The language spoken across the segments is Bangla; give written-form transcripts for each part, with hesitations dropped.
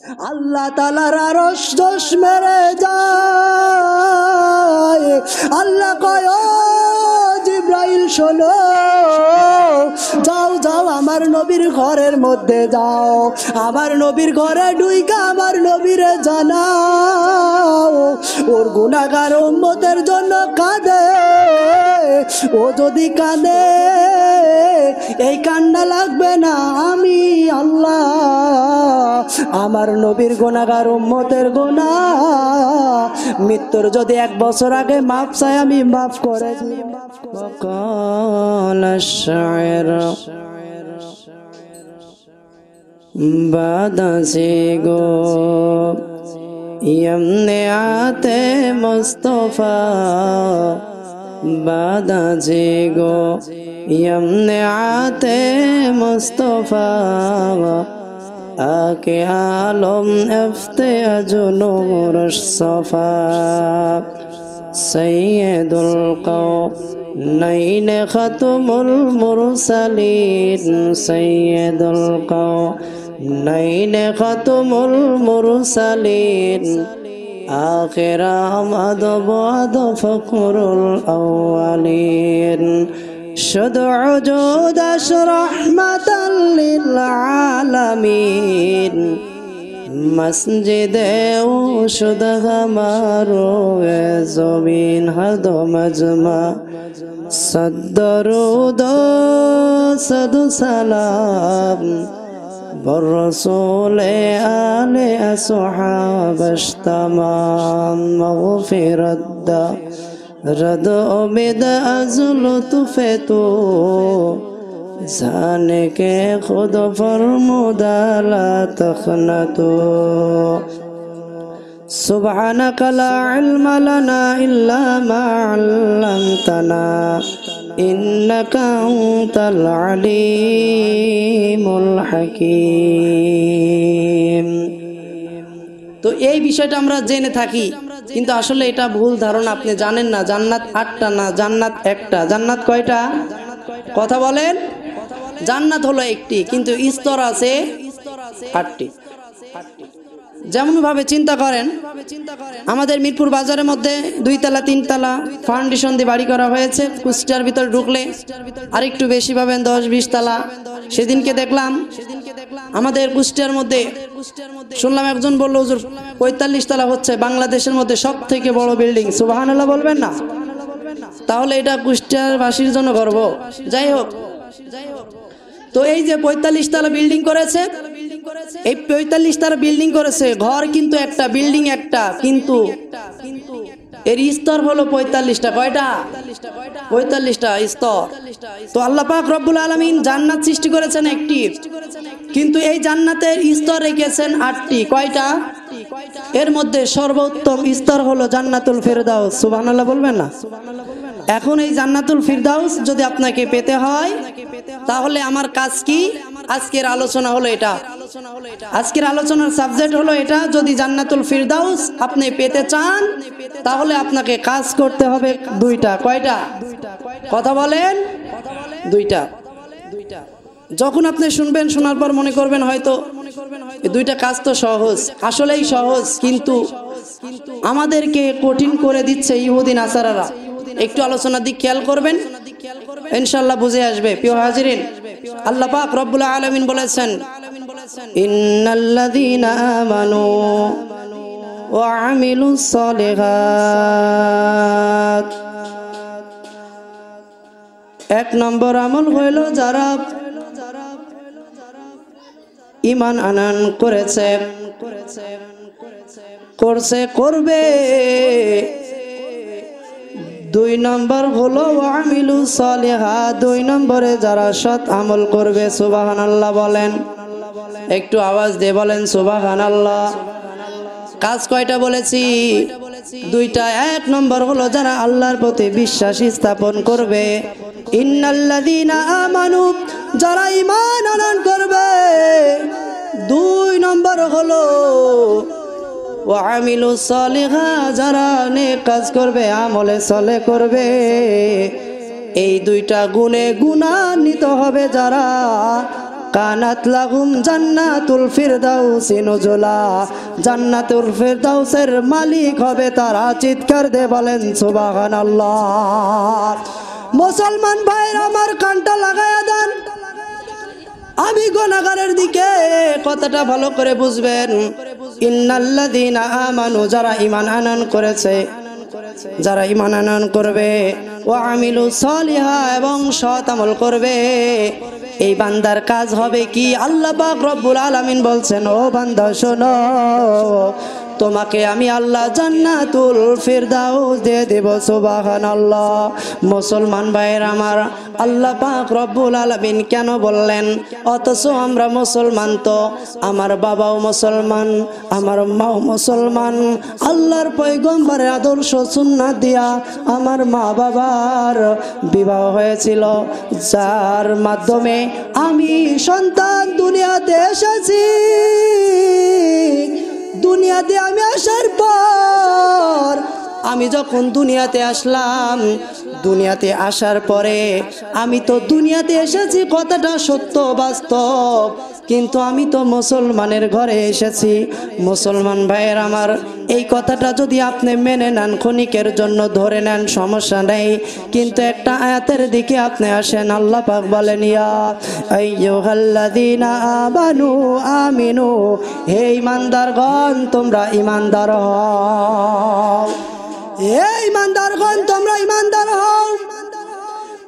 আল্লাহ তাআলার আরশ দোষ মেরে যায়। আল্লাহ কয় ও জিব্রাইল শোনো, যাও যাও আমার নবীর ঘরের মধ্যে যাও, আমার নবীর ঘরে ঢুইকা আমার নবীরে জানাও ওর গুনাহগার উম্মতের জন্য কাঁদে। ও যদি কাঁদে এই কান্না লাগবে না, আমি আল্লাহ আমার নবীর গুনাহগার উম্মতের গুনাহ মৃত্যুর যদি 1 বছর আগে মাফ চাই আমি মাফ করে দিই। وقال الشاعر بعد سيگو يمني آتے مصطفى بعد سيگو يمني آتے مصطفى آکے عالم افتیاج نور الصفا سید القونین ختم المرسلین سید القونین ختم المرسلین آخر آمد بعد فقر الاولین شد وجودش رحمتا للعالمین مسجد او شد ہمارو زمین ہر دو مجمع صد درود و صد سلام بالرسول آل اصحابش تمام مغفرت رد امید از لطف تو जाने के खुद फरमुदा ला तखनतु सुब्हानक ला इल्म लना इल्ला मा अल्लमतना इन्नका अंतल अलीमुल हकीम। তো এই বিষয়টা আমরা জেনে থাকি, কিন্তু আসলে এটা ভুল ধারণা। আপনি জানেন না জান্নাত 8টা না, জান্নাত একটা। জান্নাত কয়টা কথা বলেন? জান্নাত হলো একটি, কিন্তু স্তর আছে 8টি। যেমন ভাবে চিন্তা করেন, আমাদের মিরপুর বাজারের মধ্যে 2 তলা 3 তলা ফাউন্ডেশন দিয়ে বাড়ি করা হয়েছে। কুষ্টিয়ার ভিতর ঢুকলে আর একটু বেশি পাবেন 10-20 তলা। সেদিনকে দেখলাম আমাদের কুষ্টিয়ার মধ্যে, শুনলাম একজন বলল হুজুর 45 তলা হচ্ছে বাংলাদেশের মধ্যে সব থেকে বড় বিল্ডিং। সুবহানাল্লাহ বলবেন না? তাহলে এটা কুষ্টিয়ার বাসীর জন্য গর্ব। যাই হোক, তো এই যে 45 তলা বিল্ডিং করেছে, এই 45 তলা বিল্ডিং করেছে, ঘর কিন্তু একটা, বিল্ডিং একটা, কিন্তু এর স্তর হলো 45টা। কয়টা? 45টা স্তর। তো আল্লাহ পাক রব্বুল আলামিন জান্নাত সৃষ্টি করেছেন একটি, কিন্তু এই জান্নাতের স্তর রেখেছেন 8টি। কয়টা? এর মধ্যে সর্বোত্তম স্তর হলো জান্নাতুল ফিরদাউস। সুবহানাল্লাহ বলবেন না? এখন এই জান্নাতুল ফিরদাউস যদি আপনাকে পেতে হয়, তাহলে আমার কাজ কি? আজকের আলোচনা হলো এটা। আজকের আলোচনার সাবজেক্ট হলো এটা। যদি জান্নাতুল ফিরদাউস আপনি পেতে চান, তাহলে আপনাকে কাজ করতে হবে 2টা। কয়টা কথা বলেন? 2টা। যখন আপনি শুনবেন, শোনার পর মনে করবেন হয়তো এই 2টা কাজ তো সহজ, আসলেই সহজ, কিন্তু আমাদেরকে কঠিন করে দিচ্ছে ইহুদি নাসারারা। একটু আলোচনার দিক খেয়াল করবেন, ইনশাআল্লাহ বুঝে আসবে। প্রিয় হাজিরিন, আল্লাহ পাক রব্বুল আলামিন বলেছেন, ইন্নাল্লাযীনা আমানু ওয়া আমিলুস সালিহাত। 1 নম্বর আমল হইল যারা ঈমান আনয়ন করেছে, করবে। 2 নম্বর হলো আমিলুস সালিহাত, 2 নম্বরে যারা সৎ আমল করবে। সুবহানাল্লাহ বলেন, একটু আওয়াজ দিয়ে বলেন সুবহানাল্লাহ। কাজ কয়টা বলেছি? 2টা। 1 নম্বর হলো যারা আল্লাহর প্রতি বিশ্বাস স্থাপন করবে। ইন্নাল্লাযীনা আমানু, যারা ঈমান আনয়ন করবে। 2 নম্বর হলো ওয়া আমিলুস সালিহাত, যারা নেক কাজ করবে, আমলে সলে করবে। এই 2টা গুণে গুণান্বিত হবে যারা কানাত লাহুম জান্নাতুল ফিরদাউসি নুজুলা, জান্নাতুল ফিরদাউসের মালিক হবে তারা। চিৎকার দিয়ে বলেন সুবহানাল্লাহ। মুসলমান ভাইরা আমার কানটা লাগায়া দেন, আমি গুনাহগারের দিকে কথাটা ভালো করে বুঝবেন। ইন্নাল্লাযীনা আমানু, যারা ঈমান আনয়ন করেছে, যারা ঈমান আনয়ন করবে, ওয়া আমিলুস সালিহা, এবং সৎ আমল করবে, এই বান্দার কাজ হবে কি? আল্লাহ পাক রব্বুল আলামিন বলছেন, ও বান্দা শোনো, তোমাকে আমি আল্লাহ জান্নাতুল ফিরদাউস দিয়ে দেব। সুবহানাল্লাহ। মুসলমান ভাইয়ের আমার, আল্লাহ পাক রব্বুল আলামিন কেন বললেন? অথচ আমরা মুসলমান, তো আমার বাবাও মুসলমান, আমার মাও মুসলমান। আল্লাহর পয়গম্বরের আদর্শ সুন্নাত দিয়া আমার মা বাবার বিবাহ হয়েছিল, যার মাধ্যমে আমি সন্তান দুনিয়াতে এসেছি। দুনিয়াতে আমি আসার পর, আমি যখন দুনিয়াতে আসলাম, দুনিয়াতে আসার পরে আমি তো দুনিয়াতে এসেছি, কথাটা সত্য বাস্তব, কিন্তু আমি তো মুসলমানের ঘরে এসেছি। মুসলমান ভাইয়ের আমার, এই কথাটা যদি আপনি মেনে নেন, ক্ষণিকের জন্য ধরে নেন, সমস্যা নেই, কিন্তু একটা আয়াতের দিকে আপনি আসেন। আল্লাহ পাক বলেন, ইয়া আইয়ুহাল্লাযীনা আমানু আমিনু, হে ঈমানদারগণ তোমরা ঈমানদার হও। হে ঈমানদারগণ তোমরা ঈমানদার হও।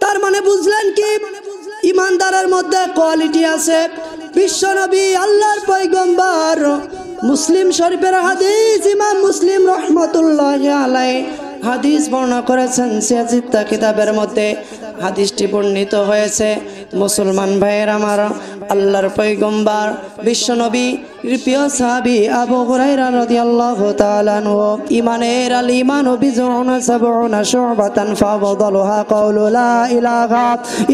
তার মানে বুঝলেন কি? ঈমানদারের মধ্যে কোয়ালিটি আছে। বিশ্বনবী আল্লাহর পয়গম্বর, মুসলিম শরীফের হাদিস, ইমাম মুসলিম রহমতুল্লাহি আলাইহি হাদিস বর্ণনা করেছেন সিয়াজিত্তা কিতাবের মধ্যে। হাদিসটি বর্ণিত হয়েছে। মুসলমান ভাইয়ের আমার, আল্লাহর পয়গম্বর বিশ্বনবী প্রিয় সাহাবী আবু হুরায়রা রাদিয়াল্লাহু তাআলা আনহু, ঈমানের আল ঈমানু বিজুনা সাবউনা শুবাতান ফাদালুহা কাউলু লা ইলাহা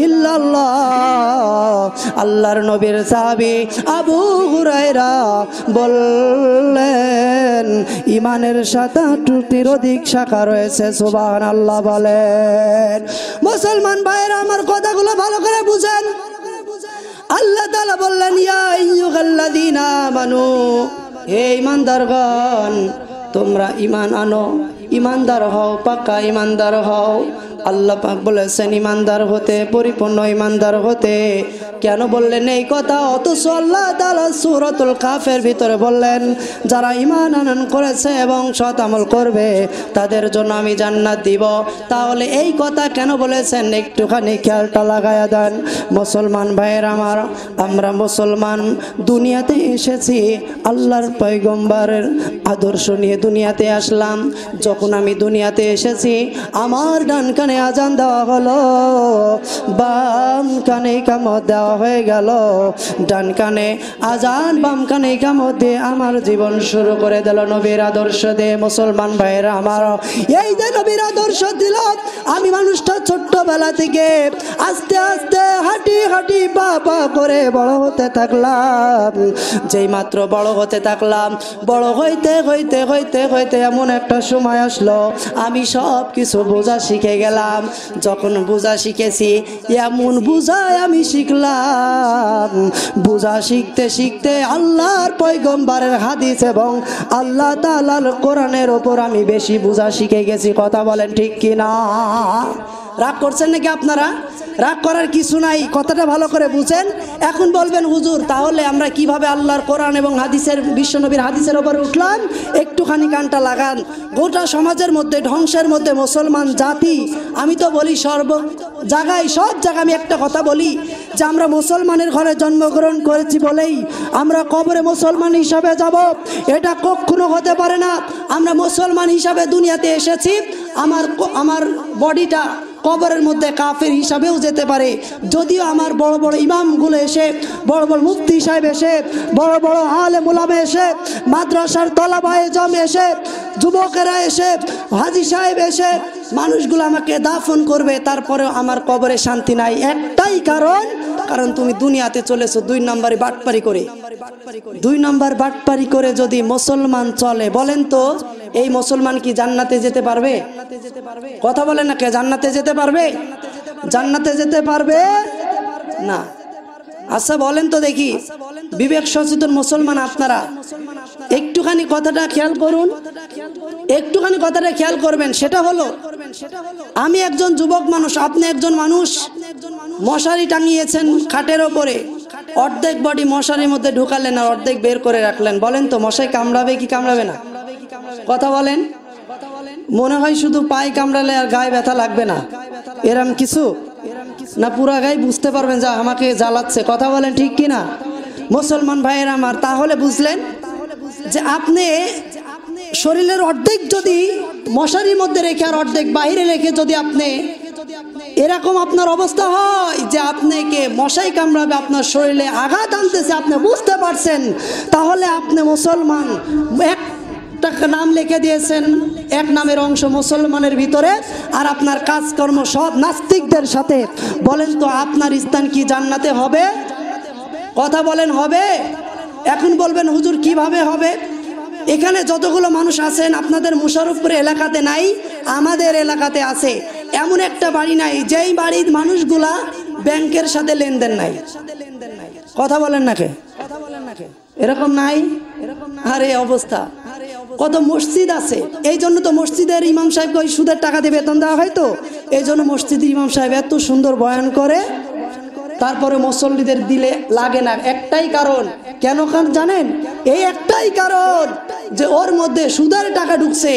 ইল্লাল্লাহ। আল্লাহর নবীর সাহাবী আবু হুরায়রা বললেন, ঈমানের ৭৮টির অধিক শাখা রয়েছে। সুবহানাল্লাহ বলেন। মুসলমান ভাইরা আমার, কথাগুলো ভালো করে বুঝেন। আল্লাহ তাআলা বললেন, ইয়া আইয়ুহাল্লাযীনা আমানু, হে ঈমানদারগণ তোমরা ঈমান আনো, ঈমানদার হও, পাক্কা ঈমানদার হও। আল্লাহ পাক বলেছেন ঈমানদার হতে, পরিপূর্ণ ঈমানদার হতে। কেন বললেন এই কথা? অথচ আল্লাহ তাআলা সূরাতুল কাফের ভিতরে বললেন, যারা ঈমান আনয়ন করেছে এবং সৎ আমল করবে তাদের জন্য আমি জান্নাত দিব। তাহলে এই কথা কেন বলেছেন? একটুখানি খেয়ালটা লাগায়া দেন। মুসলমান ভাইয়ের আমার, আমরা মুসলমান, দুনিয়াতে এসেছি আল্লাহর পয়গম্বরের আদর্শ নিয়ে দুনিয়াতে আসলাম। যখন আমি দুনিয়াতে এসেছি, আমার ডান কানে আজান দেওয়া হলো, বাম কানে ইকামত দেওয়া হয়ে গেল। ডান কানে আজান, বাম কানে ইকামত দিয়ে আমার জীবন শুরু করে দিল নবীর আদর্শ দিয়ে। মুসলমান ভাইয়েরা আমার, এই যে নবীর আদর্শ দিল, আমি মানুষটা ছোট্টবেলা থেকে আস্তে আস্তে হাঁটি হাঁটি পা পা করে বড় হতে থাকলাম। যেই মাত্র বড় হতে থাকলাম, বড় হইতে হইতে হইতে হইতে এমন একটা সময় আসলো, আমি সব কিছু বোঝা শিখে গেলাম। যখন বোঝা শিখেছি, এমন বোঝায় আমি শিখলাম, বোঝা শিখতে শিখতে আল্লাহর পয়গম্বরের হাদিস এবং আল্লাহ তাআলার কোরআনের ওপর আমি বেশি বোঝা শিখে গেছি। কথা বলেন ঠিক কিনা? রাগ করছেন নাকি আপনারা? রাগ করার কিছু নাই, কথাটা ভালো করে বুঝেন। এখন বলবেন, হুজুর তাহলে আমরা কিভাবে আল্লাহর কোরআন এবং হাদিসের, বিশ্বনবীর হাদিসের ওপরে উঠলাম? একটুখানি কানটা লাগান। গোটা সমাজের মধ্যে, ধ্বংসের মধ্যে মুসলমান জাতি, আমি তো বলি সর্ব জায়গায়, সব জায়গায় আমি একটা কথা বলি যে আমরা মুসলমানের ঘরে জন্মগ্রহণ করেছি বলেই আমরা কবরে মুসলমান হিসাবে যাব, এটা কখনো হতে পারে না। আমরা মুসলমান হিসাবে দুনিয়াতে এসেছি, আমার বডিটা কবরের মধ্যে কাফের হিসাবেও যেতে পারে। যদিও আমার বড় বড় ইমামগুলো এসে, বড় বড় মুফতি সাহেব এসে, বড় বড় আলেম উলামা এসে, মাদ্রাসার তলাবায়ে জমে এসে, যুবকেরা এসে, হাজী সাহেব এসে, মানুষগুলো আমাকে দাফন করবে, তারপরেও আমার কবরে শান্তি নাই। একটাই কারণ তুমি দুনিয়াতে চলেছো 2 নম্বরে বাটপারি করে। 2 নম্বর বাটপারি করে যদি মুসলমান চলে, বলেন তো এই মুসলমান কি জান্নাতে যেতে পারবে? কথা বলেন না, কে জান্নাতে যেতে পারবে? জান্নাতে যেতে পারবে না। আচ্ছা বলেন তো দেখি, বিবেক সচেতন মুসলমান আপনারা একটুখানি কথাটা খেয়াল করুন, একটুখানি কথাটা খেয়াল করবেন। সেটা হলো, আমি একজন যুবক মানুষ, আপনি একজন মানুষ, মশারি টাঙিয়েছেন খাটের ওপরে, অর্ধেক বডি মশারির মধ্যে ঢুকালেন আর অর্ধেক বের করে রাখলেন। বলেন তো মশাই কামড়াবে কি কামড়াবে না? কথা বলেন। মনে হয় শুধু পায়ে কামড়ালে আর গায়ে ব্যথা লাগবে না, এরম কিছু না, পুরা গায়ে বুঝতে পারবেন যে আমাকে জ্বালাচ্ছে। কথা বলেন ঠিক কি না মুসলমান ভাইয়ের আমার? তাহলে বুঝলেন যে আপনি শরীরের অর্ধেক যদি মশারির মধ্যে রেখে আর অর্ধেক বাইরে রেখে যদি আপনি এরকম আপনার অবস্থা হয় যে আপনাকে মশাই কামড়াবে, আপনার শরীরে আঘাত আনতেছে, আপনি বুঝতে পারছেন, তাহলে আপনি মুসলমান। একটা নাম লিখে দিয়েছেন, এক নামের অংশ মুসলমানের ভিতরে, আর আপনার কাজকর্ম সব নাস্তিকদের সাথে। বলেন তো আপনার স্থান কি জান্নাতে হবে? কথা বলেন হবে? এখন বলবেন হুজুর কিভাবে হবে? এখানে যতগুলো মানুষ আছেন আপনাদের মুশাররফপুর এলাকাতে নাই, আমাদের এলাকাতে আছে। এমন একটা বাড়ি নাই যেই বাড়ির মানুষগুলা ব্যাংকের সাথে লেনদেন নাই। কথা বলেন না কে? এরকম নাই? আরে অবস্থা। কত মসজিদ আছে, এই জন্য তো মসজিদের ইমাম সাহেবকে ওই সুদের টাকা দিয়ে বেতন দেওয়া হয়। তো এই জন্য মসজিদের ইমাম সাহেব এত সুন্দর বয়ান করে, তারপরে মুসল্লিদের দিলে লাগে না। একটাই কারণ, কেন জানেন? এই একটাই কারণ যে ওর মধ্যে সুদের টাকা ঢুকছে,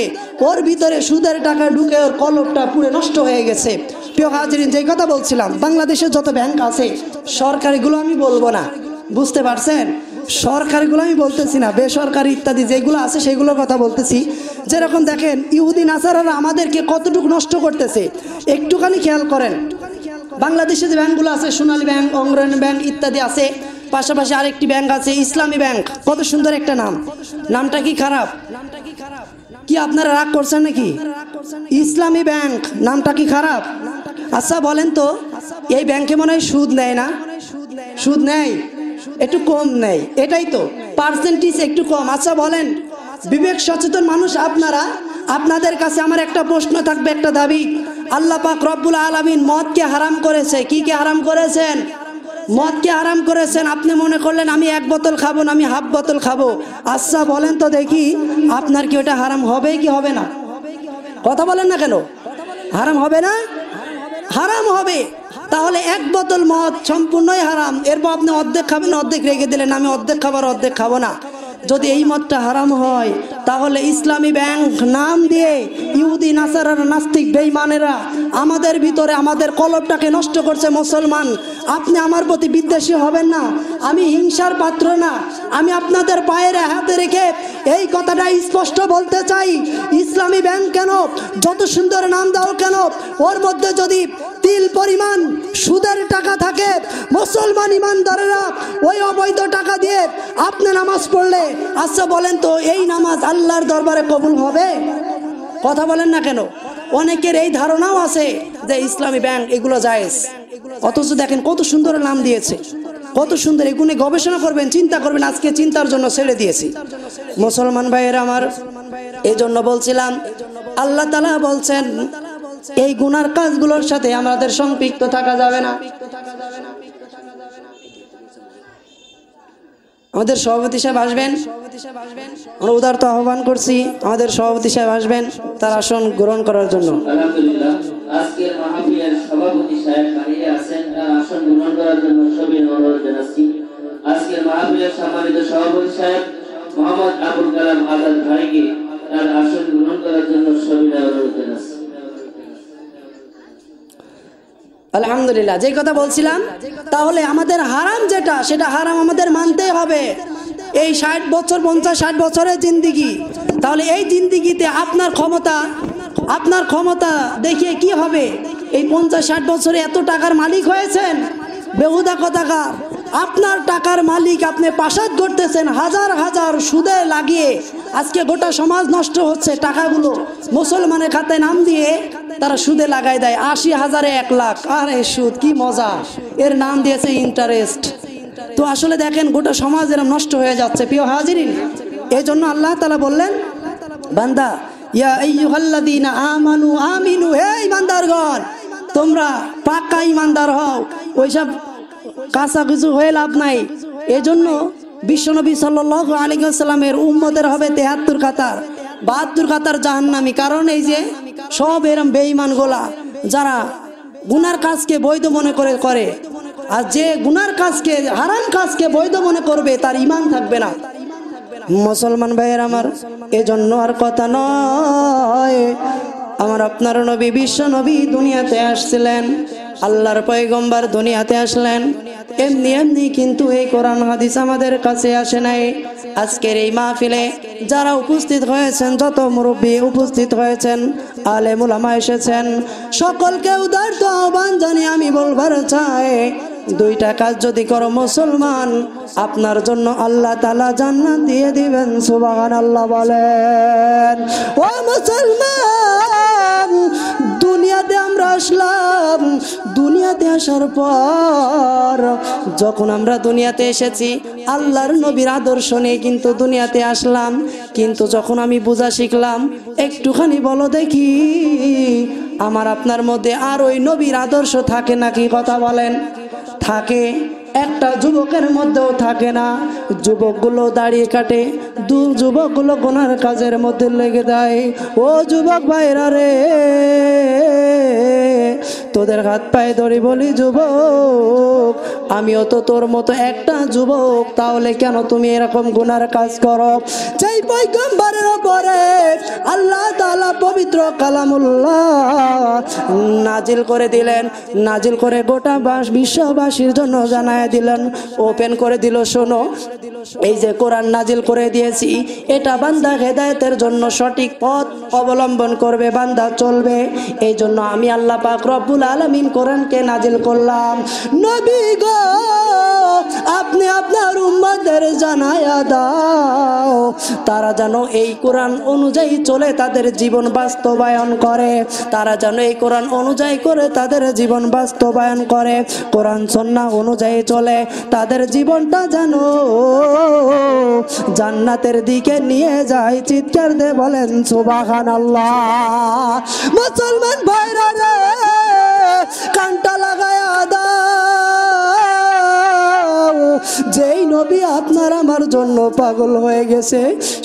ওর ভিতরে সুদের টাকা ঢুকে ওর কলবটা পুরো নষ্ট হয়ে গেছে। প্রিয় হাজিরিন, যে কথা বলছিলাম, বাংলাদেশে যত ব্যাংক আছে, সরকারিগুলো আমি বলবো না, বুঝতে পারছেন? সরকারিগুলো আমি বলতেছি না, বেসরকারি ইত্যাদি যেগুলো আছে সেগুলোর কথা বলতেছি। যেরকম দেখেন ইহুদি নাসারারা আমাদেরকে কতটুকু নষ্ট করতেছে, একটুখানি খেয়াল করেন। বাংলাদেশে যে ব্যাংকগুলো আছে, সোনালী ব্যাংক, অগ্রণী ব্যাংক ইত্যাদি আছে, পাশাপাশি আরেকটি ব্যাংক আছে ইসলামী ব্যাংক। কত সুন্দর একটা নাম, নামটা কি খারাপ? কি আপনারা রাগ করছেন নাকি? ইসলামী ব্যাংক নামটা কি খারাপ? আচ্ছা বলেন তো, এই ব্যাংকে মনে হয় সুদ নেয় না? সুদ নেয়, একটু কম নেয়, এটাই তো পার্সেন্টেজ একটু কম। আচ্ছা বলেন, বিবেক সচেতন মানুষ আপনারা, আপনাদের কাছে আমার একটা প্রশ্ন থাকবে, একটা দাবি। আল্লাহ পাক রব্বুল আলামিন মদকে হারাম করেছে। কি কে হারাম করেছেন? মদকে হারাম করেছেন। আপনি মনে করলেন আমি এক বোতল খাবো না, আমি হাফ বোতল খাবো। আচ্ছা বলেন তো দেখি, আপনার কি ওটা হারাম হবে কি হবে না? কথা বলেন না কেন? হারাম হবে না? হারাম হবে। তাহলে এক বোতল মদ সম্পূর্ণই হারাম, এরপর আপনি অর্ধেক খাবেন, অর্ধেক রেখে দিলেন, আমি অর্ধেক খাবার অর্ধেক খাবো না। যদি এই মদটা হারাম হয়, তাহলে ইসলামী ব্যাংক নাম দিয়ে ইহুদি নাসারারা, নাস্তিক বেঈমানেরা আমাদের ভিতরে আমাদের কলবটাকে নষ্ট করছে। মুসলমান, আপনি আমার প্রতি বিদ্বেষী হবেন না, আমি হিংসার পাত্র না। আমি আপনাদের পায়ের হাতে রেখে এই কথাটা স্পষ্ট বলতে চাই, ইসলামী ব্যাংক কেন, যত সুন্দর নাম দাও কেন, ওর মধ্যে যদি তিল পরিমাণ সুদের টাকা থাকে, মুসলমান ইমানদারেরা ওই অবৈধ টাকা দিয়ে আপনি নামাজ পড়লে, আচ্ছা বলেন তো এই নামাজ আল্লাহর দরবারে কবুল হবে? কথা বলেন না কেন? অনেকের এই ধারণাও আছে যে ইসলামী ব্যাংক এগুলো জায়েজ, অথচ দেখেন কত সুন্দর নাম দিয়েছে, কত সুন্দর। এগুলো গবেষণা করবেন, চিন্তা করবেন। আজকে চিন্তার জন্য ছেড়ে দিয়েছি। মুসলমান ভাইয়েরা আমার, এই জন্য বলছিলাম, আল্লাহ তাআলা বলছেন এই গুনার কাজগুলোর সাথে আমাদের সম্পৃক্ত থাকা যাবে না। আমাদের সভাপতি সাহেব আসবেন, আমরা উদারত আহ্বান করছি, আমাদের সভাপতি সাহেব আসবেন তার আসন গ্রহণ করার জন্য। আলহামদুলিল্লাহ, আজকের মাহফিলের সভাপতি সাহেব দাঁড়িয়ে আছেন, তার আসন গ্রহণ করার জন্য সবিনয় অনুরোধ জানাচ্ছি। আজকের মাহফিলের সম্মানিত সভাপতি সাহেব মোহাম্মদ আবুল কালাম আজাদ ভাইকে তার আসন গ্রহণ করার জন্য সবিনয় অনুরোধ জানাচ্ছি। আলহামদুলিল্লাহ, যে কথা বলছিলাম, তাহলে আমাদের হারাম যেটা, সেটা হারাম আমাদের মানতেই হবে। এই 60 বছর 50-60 বছরের জিন্দিগি, তাহলে এই জিন্দিগিতে আপনার ক্ষমতা দেখিয়ে কি হবে? এই 50-60 বছরে এত টাকার মালিক হয়েছেন, বেহুদা কথাকার। আপনার টাকার মালিক, আপনি পাসাদ করতেছেন হাজার হাজার সুদে লাগিয়ে। আজকে গোটা সমাজ নষ্ট হচ্ছে, টাকাগুলো মুসলমানের খাতায় নাম দিয়ে তারা সুদে লাগাই দেয়, 80,000-এ 1 লাখ। আরে সুদ কি মজা, এর নাম দিয়েছে ইন্টারেস্ট। তো আসলে দেখেন গোটা সমাজ এরকম নষ্ট হয়ে যাচ্ছে। প্রিয় হাজিরিন, এই জন্য আল্লাহ তাআলা বললেন, বান্দা ইয়া আইয়ুহাল্লাযীনা আমানু আমিনু, হে ঈমানদারগণ তোমরা পাক্কা ঈমানদার হও। ওইসব কাঁচা কিছু হয়ে লাভ নাই। এজন্য বিশ্বনবী সাল্লাল্লাহু আলাইহি ওয়াসাল্লামের উম্মতের হবে 73 কাতার, 72 কাতার জাহান্নামী। কারণ এই যে সব এরম বেঈমান গোলা যারা গুনার কাজকে বৈধ মনে করে, আর যে গুনার কাজকে, হারাম কাজকে বৈধ মনে করবে তার ঈমান থাকবে না। মুসলমান ভাইয়ের আমার, এজন্য আর কথা নয়, আমার আপনার নবী বিশ্ব নবী দুনিয়াতে আসছিলেন, আল্লাহর পয়গম্বর দুনিয়াতে আসলেন, এমনি এমনি কিন্তু এই কোরআন হাদিস আমাদের কাছে আসে নাই। আজকের এই মাহফিলে যারা উপস্থিত হয়েছেন, যত মুরব্বী উপস্থিত হয়েছেন, আলেম উলামা এসেছেন, সকলকে উদারত আহ্বান জানিয়ে আমি বলবার চাই, দুইটা কাজ যদি করো মুসলমান, আপনার জন্য আল্লাহ তাআলা জান্নাত দিয়ে দিবেন। সুবহানাল্লাহ বলেন। ও মুসলমান, দুনিয়াতে আমরা আসলাম, দুনিয়াতে আসার পর যখন আমরা দুনিয়াতে এসেছি আল্লাহর নবীর আদর্শ নিয়ে কিন্তু দুনিয়াতে আসলাম, কিন্তু যখন আমি বোঝা শিখলাম, একটুখানি বলো দেখি আমার আপনার মধ্যে আর ওই নবীর আদর্শ থাকে নাকি? কথা বলেন। থাকে। একটা যুবকের মধ্যেও থাকে না। যুবকগুলো দাঁড়িয়ে কাটে, যুবকগুলো গুনার কাজের মধ্যে লেগে দেয়। ও যুবক ভাইরা রে, তোদের হাত পায়ে ধরে বলি যুবক, আমিও তো তোর মতো একটা যুবক, তাহলে কেন তুমি এরকম গুনার কাজ করো? যেই পয়গম্বরের উপরে আল্লাহ তাআলা পবিত্র কালামুল্লাহ নাজিল করে দিলেন, নাজিল করে গোটা বিশ্ববাসীর জন্য জানায় দিলেন, ওপেন করে দিল, শোনো এই যে কোরআন নাজিল করে দিয়েছি, এটা বান্দা হেদায়েতের জন্য সঠিক পথ অবলম্বন করবে, বান্দা চলবে। এই জন্য আমি আল্লাহ পাক রব্বুল আলামিন কোরআনকে নাজিল করলাম। নবী গো, আপনি আপনার উম্মতদের জানায়া দাও, তারা যেন এই কোরআন অনুযায়ী চলে তাদের জীবন বাস্তবায়ন করে, তারা যেন এই কোরআন অনুযায়ী করে তাদের জীবন বাস্তবায়ন করে, কোরআন সুন্নাহ অনুযায়ী চলে, তাদের জীবনটা যেন জান্নাতের দিকে নিয়ে যায়। চিৎকার দিয়ে বলেন সুবহানাল্লাহ। মুসলমান ভাইরা রে, কানটা লাগায়া দাও, যেই নবী আপনার আমার জন্য পাগল হয়ে গেছে,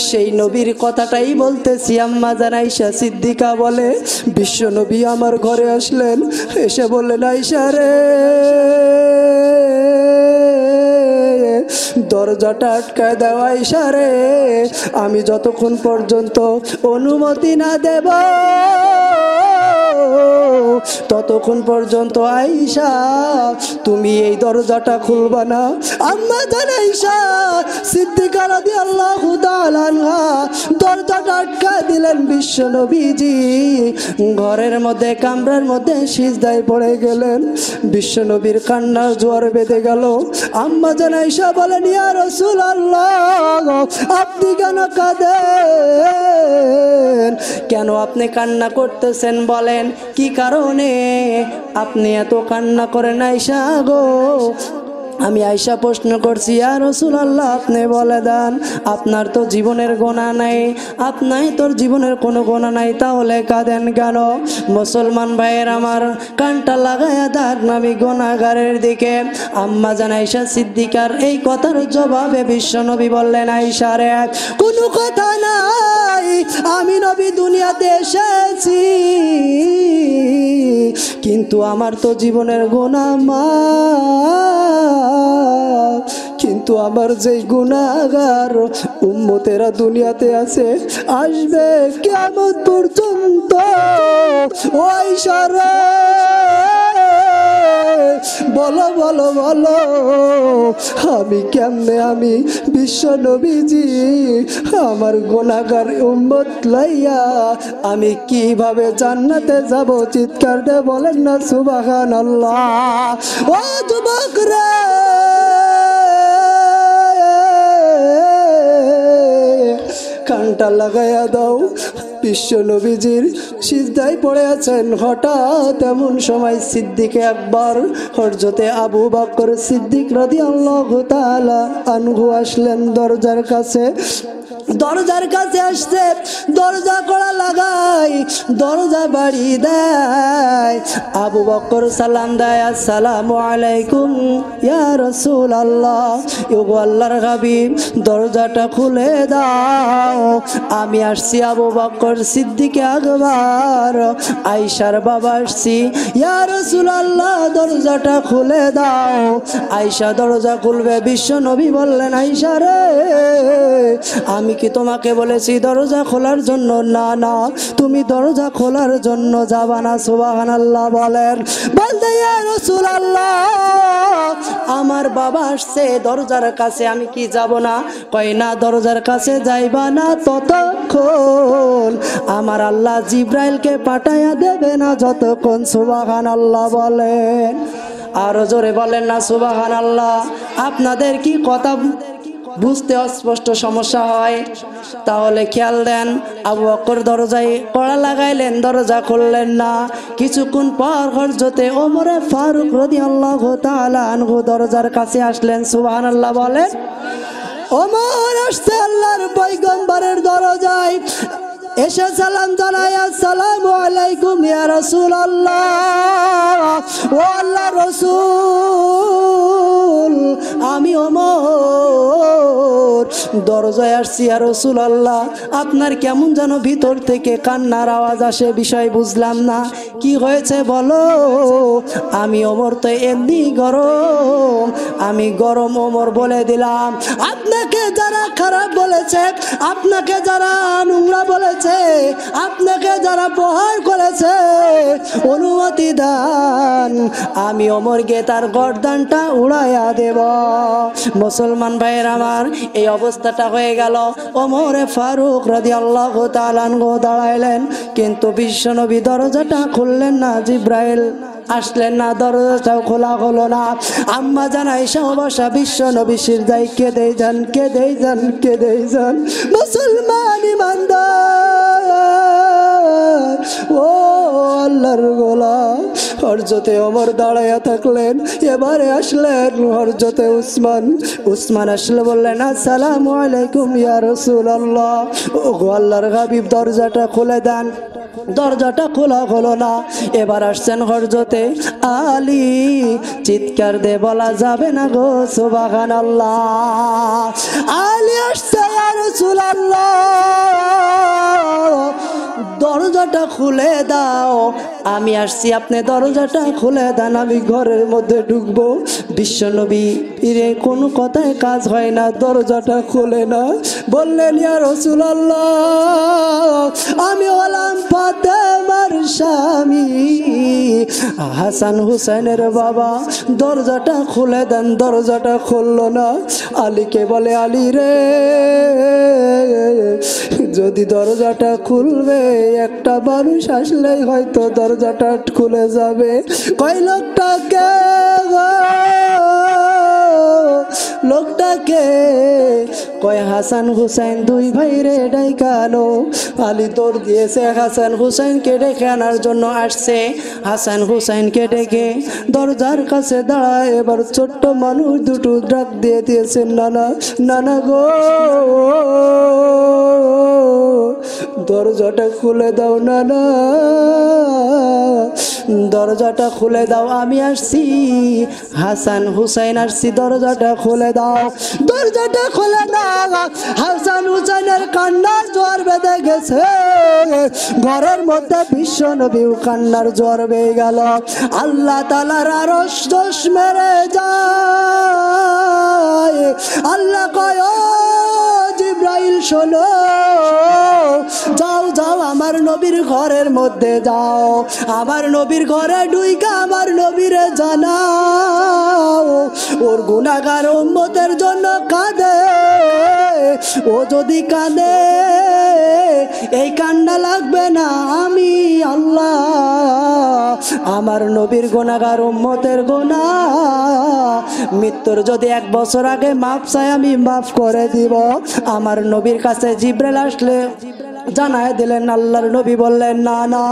সেই নবীর কথাটাই বলতেছি। আম্মা জান আয়েশা সিদ্দিকা বলে, বিশ্ব নবী আমার ঘরে আসলেন, এসে বললেন, আয়েশা রে, দরজাটা আটকায় দাও আয়েশা রে, আমি যতক্ষণ পর্যন্ত অনুমতি না দেব ততক্ষণ পর্যন্ত আয়েশা তুমি এই দরজাটা খুলবা না। আম্মা জান আয়েশা সিদ্দিকা রাদিয়াল্লাহু তাআলা আনহা দরজাটা আটকায় দিলেন। বিশ্ব নবীজি ঘরের মধ্যে, কামরার মধ্যে সিজদায় পড়ে গেলেন। বিশ্ব নবীর কান্নার জোয়ার বেঁধে গেল। আম্মা জান আয়েশা বলেন, ইয়া রাসূলুল্লাহ, আপনি কেন কাঁদেন? কেন আপনি কান্না করতেছেন বলেন, কি কারণে আপনি এত কান্না করেন আয়েশা গো? আমি আয়েশা প্রশ্ন করছি, ইয়া রাসূলুল্লাহ, আপনি বলে দেন, আপনার তো জীবনের গোনা নাই, আপনার তোর জীবনের কোনো গোনা নাই, তাহলে কাঁদেন কেন? মুসলমান ভাইয়ের আমার, কানটা লাগায়া দেখ নবী গোনাগারের দিকে। আম্মা জান আয়েশা সিদ্দিকার এই কথার জবাবে বিশ্ব নবী বললেন, আয়েশা রে, কোনো কথা নাই, আমি নবী দুনিয়াতে এসেছি, কিন্তু আমার তো জীবনের গোনা মা, কিন্তু আমার যেই গুনাহগার উম্মতেরা দুনিয়াতে আছে, আসবে কিয়ামত পর্যন্ত। ও আয়েশা রে, বলো বলো বলো, আমি কেমনে, আমি বিশ্ব নবীজি আমার গুনাহগার উম্মত লইয়া আমি কিভাবে জান্নাতে যাব? চিৎকার দিয়ে বলেন না সুবহানাল্লাহ। ও যুবক রে, কানটা লাগাইয়া দাও। বিশ্ব নবীজির সিজদায় পড়ে আছেন। হঠাৎ এমন সময় সিদ্দিকে আকবর হযরতে আবু বকর সিদ্দিক রাদিয়াল্লাহু তাআলা আনহু আসলেন দরজার কাছে। দরজার কাছে আসছে, দরজা কড়া লাগাই, দরজা বাড়ি দেয়। আবু বকর সালাম দেয়, আসসালামু আলাইকুম ইয়া রাসূলুল্লাহ। ওগো আল্লাহর হাবিব, দরজাটা খুলে দাও, আমি আসছি আবু বকর সিদ্দিক আকবর, আয়েশার বাবা আসছি। ইয়া রাসূলুল্লাহ, দরজাটা খুলে দাও। আয়েশা দরজা খুলবে, বিশ্ব নবী বললেন, আয়েশা রে, আমি কি তোমাকে বলেছি দরজা খোলার জন্য? না না, তুমি দরজা খোলার জন্য যাবা না। সুবহানাল্লাহ বলেন। বলতে ইয়া রাসূলুল্লাহ, আমার বাবা আসছে দরজার কাছে, আমি কি যাব না? কয় না, দরজার কাছে যাইবা না ততক্ষণ আমার আল্লাহ জিব্রাইলকে পাঠাইয়া দেবে না যতক্ষণ। সুবহানাল্লাহ বলেন। আরো জোরে বলেন না সুবহানাল্লাহ। আপনাদের কি কথা বুঝতে অস্পষ্ট সমস্যা হয়? তাহলে খেয়াল দেন, আবু বকর দরজায় কড়া লাগাইলেন, দরজা খুললেন না। কিছুক্ষণ পর হযরতে ওমরে ফারুক রাদিয়াল্লাহু তাআলা আনহু দরজার কাছে আসলেন। সুবহানাল্লাহ বলেন। ওমর আসছে আল্লাহর পয়গম্বরের দরজায়, এসে সালাম জানায়, আসসালামু আলাইকুম ইয়া রাসূলুল্লাহ। ও আল্লাহর রাসূল, আমি ওমর দরজায় আসছি। ইয়া রাসূলুল্লাহ, আপনার কেমন যেন ভিতর থেকে কান্নার আওয়াজ আসে, বিষয় বুঝলাম না, কি হয়েছে বলো? আমি ওমর তো এমনি গরম, আমি গরম ওমর বলে দিলাম। আপনাকে যারা খারাপ বলেছে, আপনাকে যারা নোংরা বলেছে, আপনাকে যারা প্রহার করেছে, অনুমতি দান, আমি ওমরকে তার গর্দানটা উড়াইয়া দেব। মুসলমান ভাইয়ের আমার, এই অবস্থাটা হয়ে গেল। ওমরে ফারুক রাদিয়াল্লাহু তাআলা আনহু দাঁড়াইলেন, কিন্তু বিশ্বনবী দরজাটা খুললেন না, জিব্রাইল আসলেন না, দরজাটাও খোলা হলো না। আম্মা জান আয়েশা অবশ্য বিশ্ব নবী সিজদায় কেঁদে যান, কেঁদে যান, কেঁদে যান। মুসলমান ইমানদার, ও আল্লাহর গোলাম, হযরতে ওমর দাঁড়ায়া থাকলেন। এবারে আসলেন হযরতে উসমান আসলে বললেন, আসসালামু আলাইকুম ইয়া রাসূলুল্লাহ। ও আল্লাহর হাবিব, দরজাটা খুলে দেন। দরজাটা খোলা হলো না। এবার আসছেন হযরতে আলী, চিৎকার দিয়ে বলা যাবে না গো সুবহানাল্লাহ। আলী আসছে, ইয়া রাসূলুল্লাহ, দরজাটা খুলে দাও, আমি আসছি, আপনি দরজাটা খুলে দেন, আমি ঘরের মধ্যে ঢুকবো। বিশ্বনবী ফিরে কোনো কথায় কাজ হয় না, দরজাটা খুলে না। বললেন, ইয়া রাসূলুল্লাহ, আমি হলাম ফাতেমার স্বামী, হাসান হুসাইনের বাবা, দরজাটা খুলে দেন। দরজাটা খুললো না। আলীকে বলে, আলী রে, যদি দরজাটা খুলবে, একটা মানুষ আসলেই হয়তো দরজাটা খুলে যাবে। কয় লোকটাকে, লোকটাকে? কয় হাসান হুসাইন দুই ভাই রে ডাইকানো। আলী দৌড় দিয়েছে, হাসান হুসাইনকে ডেকে আনার জন্য আসছে। হাসান হুসাইনকে ডেকে দরজার কাছে দাঁড়ায়। এবার ছোট্ট মানুষ দুটো ডাক দিয়ে দিয়েছেন, নানা, নানা গো, দরজাটা খুলে দাও নানা, দরজাটা খুলে দাও, আমি আসছি, হাসান হুসাইন আসছি, দরজাটা খুলে দাও। দরজাটা খুলে দাও। হাসান হুসাইনের কান্নার জ্বর বেঁধে গেছে। ঘরের মধ্যে বিশ্ব নবীর কান্নার জ্বর বেয়ে গেল। আল্লাহ তাআলার আরশ দোষ মেরে যায়। আল্লাহ কয়, ও জিব্রাইল শোনো, যাও যাও, আমার নবীর ঘরের মধ্যে যাও, আমার নবীর ঘরে ঢুইকা আমার নবীরে জানাও ওর গুনাহগার উম্মতের জন্য কাঁদে। ও যদি কাঁদে, এই কান্না লাগবে না, আমি আল্লাহ আমার নবীর গুনাহগার উম্মতের গুনাহ মৃত্যুর যদি 1 বছর আগে মাপ চাই, আমি মাফ করে দিব। আমার নবীর কাছে জিব্রাইল আসলে জানায় দিলেন। আল্লাহর নবী বললেন, না না,